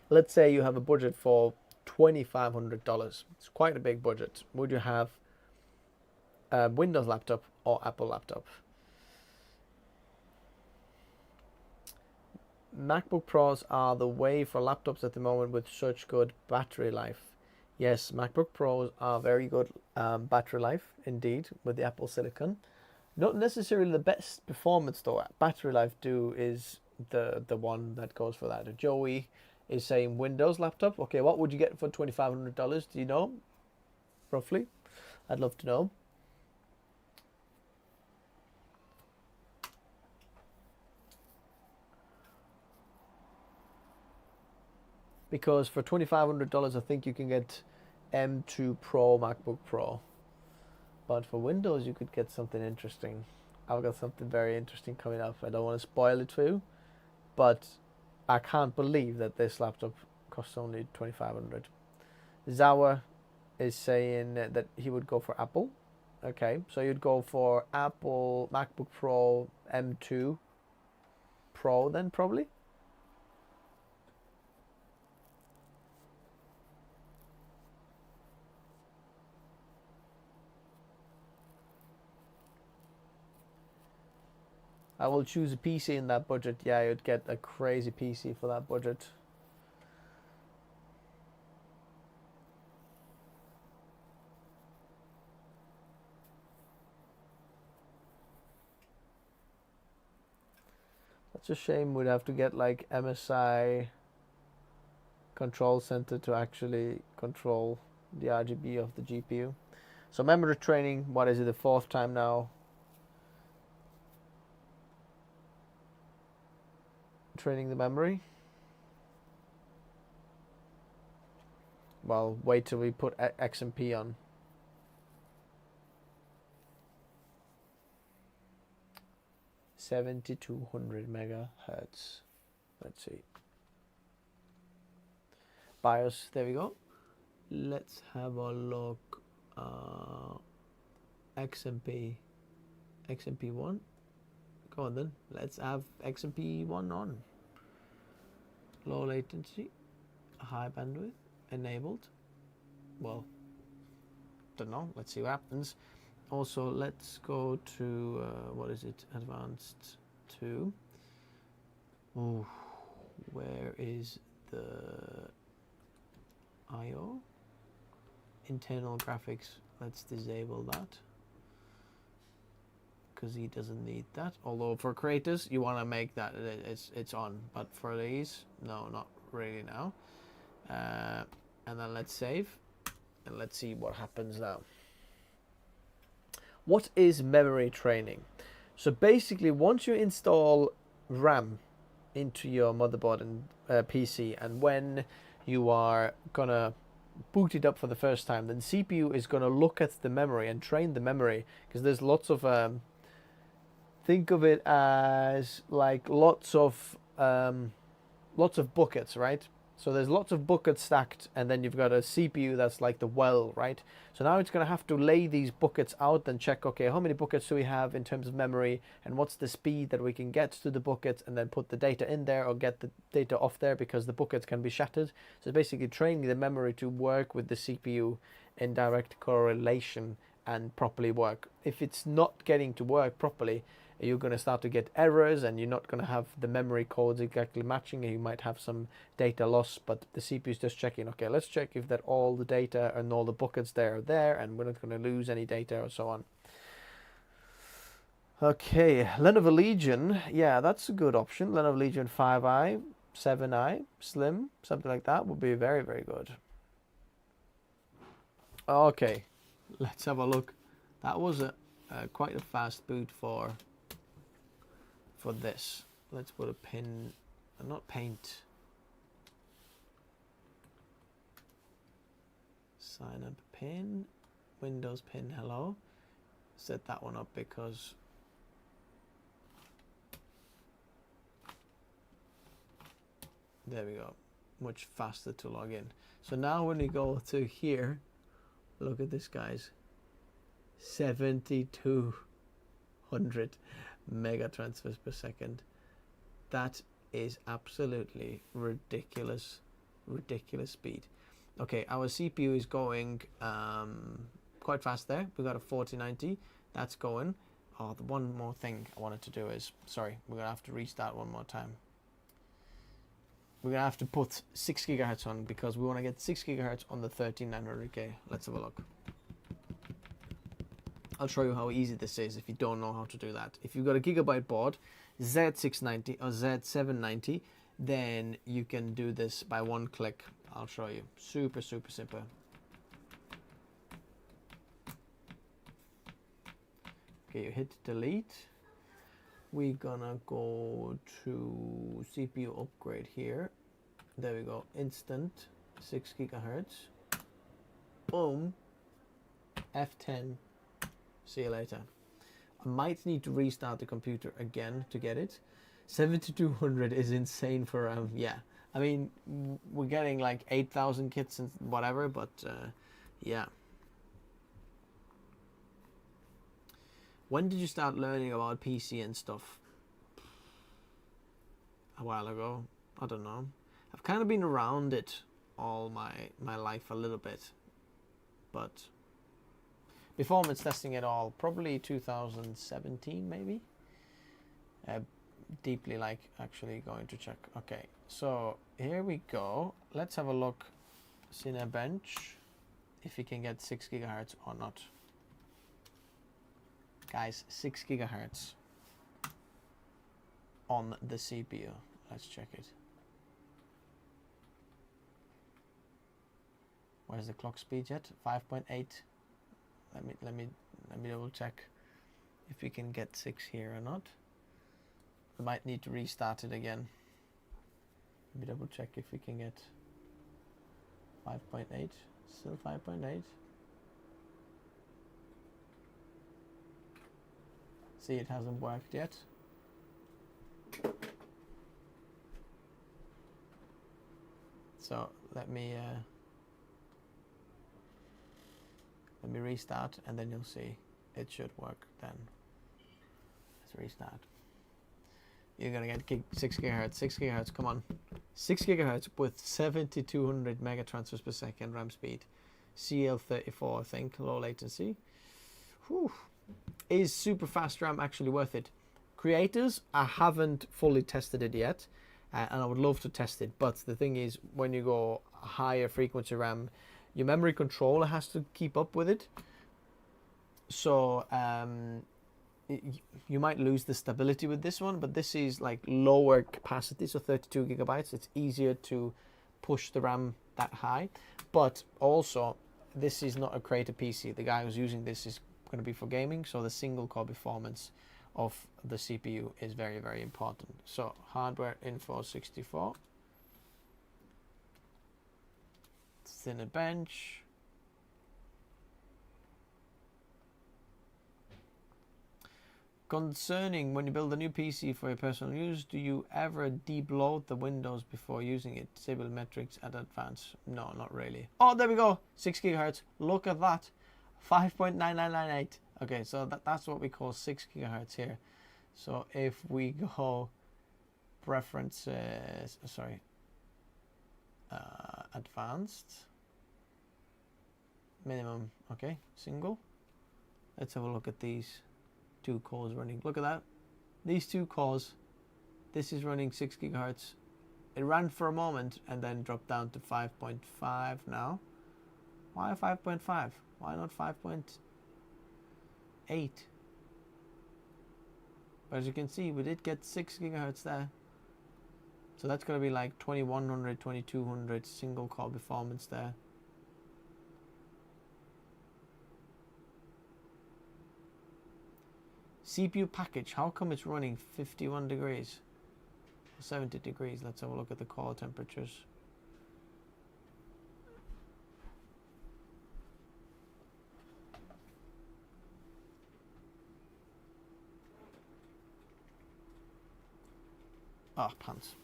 [SPEAKER 1] Let's say you have a budget for $2,500. It's quite a big budget. Would you have a Windows laptop or Apple laptop? MacBook Pros are the way for laptops at the moment with such good battery life. Yes, MacBook Pros are very good battery life indeed with the Apple Silicon. Not necessarily the best performance though. Battery life is the one that goes for that. Joey is saying Windows laptop. Okay, what would you get for $2,500? Do you know? Roughly? I'd love to know. Because for $2,500 I think you can get M2 Pro MacBook Pro. But for Windows, you could get something interesting. I've got something very interesting coming up. I don't want to spoil it for you, but I can't believe that this laptop costs only $2,500. Zawa is saying that he would go for Apple. Okay, so you'd go for Apple MacBook Pro M2 Pro then probably. I will choose a PC in that budget. Yeah, you'd get a crazy PC for that budget. It's a shame we'd have to get like MSI control center to actually control the RGB of the GPU. So memory training, what is it, the 4th time now? Training the memory. Well, wait till we put XMP on. $7,200 megahertz. Let's see. BIOS, there we go. Let's have a look. XMP 1. Go on then. Let's have XMP 1 on. Low latency, high bandwidth, enabled. Well, don't know. Let's see what happens. Also, let's go to what is it? Advanced 2. Ooh, where is the I/O? Internal graphics. Let's disable that because he doesn't need that. Although for creators, you want to make that it's on, but for these, no, not really now. And then let's save, and let's see what happens now. What is memory training? So basically, once you install RAM into your motherboard and PC, and when you are gonna boot it up for the first time, then CPU is gonna look at the memory and train the memory, because there's lots of think of it as like lots of buckets, right? So there's lots of buckets stacked, and then you've got a CPU that's like the well, right? So now it's going to have to lay these buckets out and check, okay, how many buckets do we have in terms of memory, and what's the speed that we can get to the buckets, and then put the data in there or get the data off there, because the buckets can be shattered. So it's basically training the memory to work with the CPU in direct correlation and properly work. If it's not getting to work properly, you're going to start to get errors, and you're not going to have the memory codes exactly matching, and you might have some data loss. But the CPU is just checking, okay, let's check if that all the data and all the buckets there are there, and we're not going to lose any data or so on. Okay, Lenovo Legion, yeah, that's a good option. Lenovo Legion 5i, 7i, Slim, something like that would be very, very good. Okay, let's have a look. That was quite a fast boot for this. Let's put a pin, not paint. Sign up pin, Windows pin, hello. Set that one up because there we go. Much faster to log in. So now when we go to here, look at this, guys. 7,200 mega transfers per second. That is absolutely ridiculous speed. Okay, our CPU is going quite fast there. We got a 4090. That's going. Oh, the one more thing I wanted to do is, sorry, we're gonna have to restart one more time. We're gonna have to put 6 gigahertz on, because we want to get 6 gigahertz on the 13900K. Let's have a look. I'll show you how easy this is if you don't know how to do that. If you've got a gigabyte board, Z690 or Z790, then you can do this by one click. I'll show you. Super simple. Okay, you hit delete. We're gonna go to CPU upgrade here. There we go. Instant 6 gigahertz. Boom. F10. See you later. I might need to restart the computer again to get it. 7200 is insane for yeah. I mean, we're getting like 8,000 kits and whatever, but yeah. When did you start learning about PC and stuff? A while ago. I don't know. I've kind of been around it all my life a little bit, but performance testing it all, probably 2017 maybe. deeply like actually going to check. Okay, so here we go. Let's have a look. Cinebench, if we can get 6 gigahertz or not. Guys, 6 gigahertz on the CPU. Let's check it. Where's the clock speed yet? 5.8. Let me double check if we can get 6 here or not. We might need to restart it again. Let me double check if we can get 5.8. Still 5.8. See, it hasn't worked yet. So let me restart, and then you'll see it should work then. Let's restart. You're gonna get 6 gigahertz. 6 gigahertz. Come on, 6 gigahertz with 7,200 megatransfers per second RAM speed, CL34, I think, low latency. Whew. Is super fast RAM actually worth it? Creators, I haven't fully tested it yet, and I would love to test it. But the thing is, when you go higher frequency RAM, your memory controller has to keep up with it. So you might lose the stability with this one, but this is like lower capacity, so 32 gigabytes. It's easier to push the RAM that high. But also, this is not a creator PC. The guy who's using this is going to be for gaming, so the single core performance of the CPU is very, very important. So hardware info 64. Cinebench. Concerning when you build a new PC for your personal use, do you ever debloat the Windows before using it? Disable metrics at advanced? No, not really. Oh, there we go. 6 gigahertz. Look at that. 5.9998. Okay, so that's what we call 6 gigahertz here. So if we go preferences, sorry, advanced, minimum, okay, single. Let's have a look at these 2 cores running. Look at that. These 2 cores, this is running 6 gigahertz. It ran for a moment and then dropped down to 5.5 now. Why 5.5? Why not 5.8? But as you can see, we did get 6 gigahertz there. So that's going to be like 2100, 2200 single core performance there. CPU package, how come it's running 51 degrees? 70 degrees. Let's have a look at the core temperatures. Ah, pants.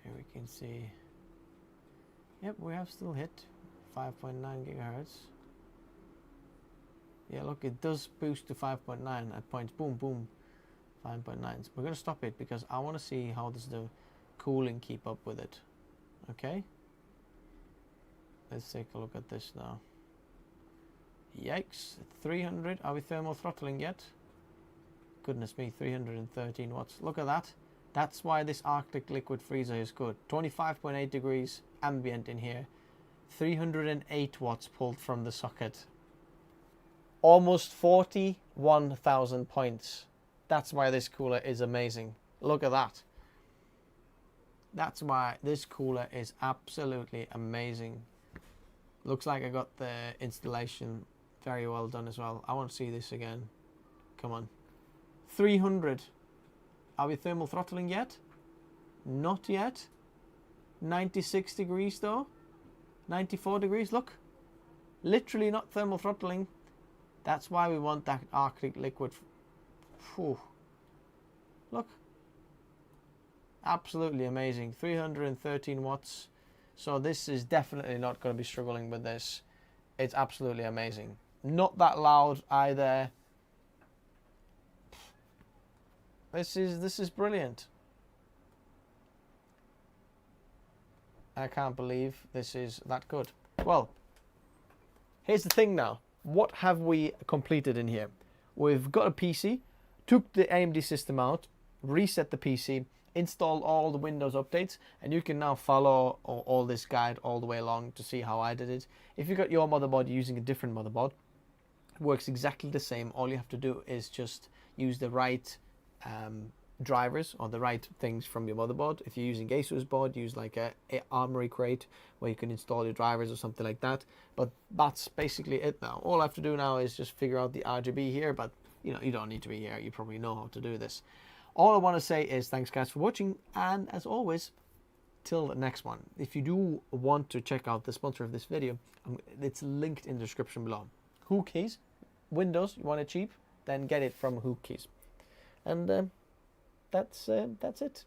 [SPEAKER 1] Here we can see. Yep, we have still hit 5.9 gigahertz. Yeah, look, it does boost to 5.9 at points. Boom, boom. 5.9. We're going to stop it because I want to see how does the cooling keep up with it. Okay. Let's take a look at this now. Yikes, 300. Are we thermal throttling yet? Goodness me, 313 watts. Look at that. That's why this Arctic liquid freezer is good. 25.8 degrees ambient in here. 308 watts pulled from the socket. Almost 41,000 points. That's why this cooler is amazing. Look at that. That's why this cooler is absolutely amazing. Looks like I got the installation very well done as well. I want to see this again. Come on. 300. Are we thermal throttling yet? Not yet. 96 degrees though. 94 degrees. Look. Literally not thermal throttling. That's why we want that Arctic liquid. Whew. Look. Absolutely amazing. 313 watts. So this is definitely not going to be struggling with this. It's absolutely amazing. Not that loud either. This is brilliant. I can't believe this is that good. Well, here's the thing now. What have we completed in here? We've got a PC, took the AMD system out, reset the PC, installed all the Windows updates, and you can now follow all this guide all the way along to see how I did it. If you've got your motherboard using a different motherboard, it works exactly the same. All you have to do is just use the right drivers or the right things from your motherboard. If you're using Asus board, use like a Armory crate where you can install your drivers or something like that. But that's basically it now. All I have to do now is just figure out the RGB here, but you know, you don't need to be here. You probably know how to do this. All I want to say is thanks guys for watching, and as always, till the next one. If you do want to check out the sponsor of this video, it's linked in the description below. Hookkeys, Windows, you want it cheap? Then get it from Hookkeys. And that's it.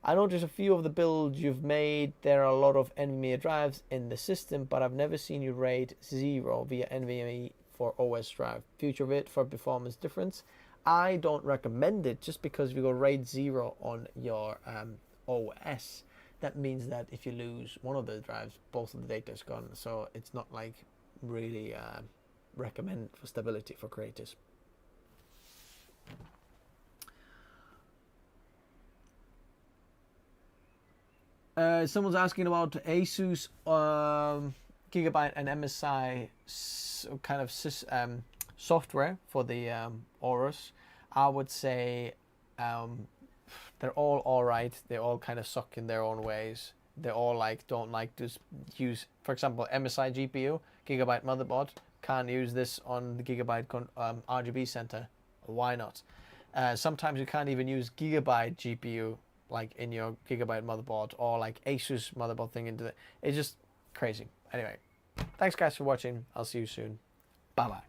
[SPEAKER 1] I noticed a few of the builds you've made, there are a lot of NVMe drives in the system, but I've never seen you RAID 0 via NVMe for OS drive. Future of it for performance difference. I don't recommend it, just because if you go RAID 0 on your OS, that means that if you lose one of the drives, both of the data is gone. So it's not like really recommended for stability for creators. Someone's asking about Asus Gigabyte and MSI kind of software for the Aorus. I would say they're all right. They all kind of suck in their own ways. They all don't like to use, for example, MSI GPU, Gigabyte motherboard. Can't use this on the Gigabyte RGB center. Why not? Sometimes you can't even use Gigabyte GPU like in your Gigabyte motherboard, or like Asus motherboard thing into it. It's just crazy. Anyway, thanks guys for watching. I'll see you soon. Bye bye.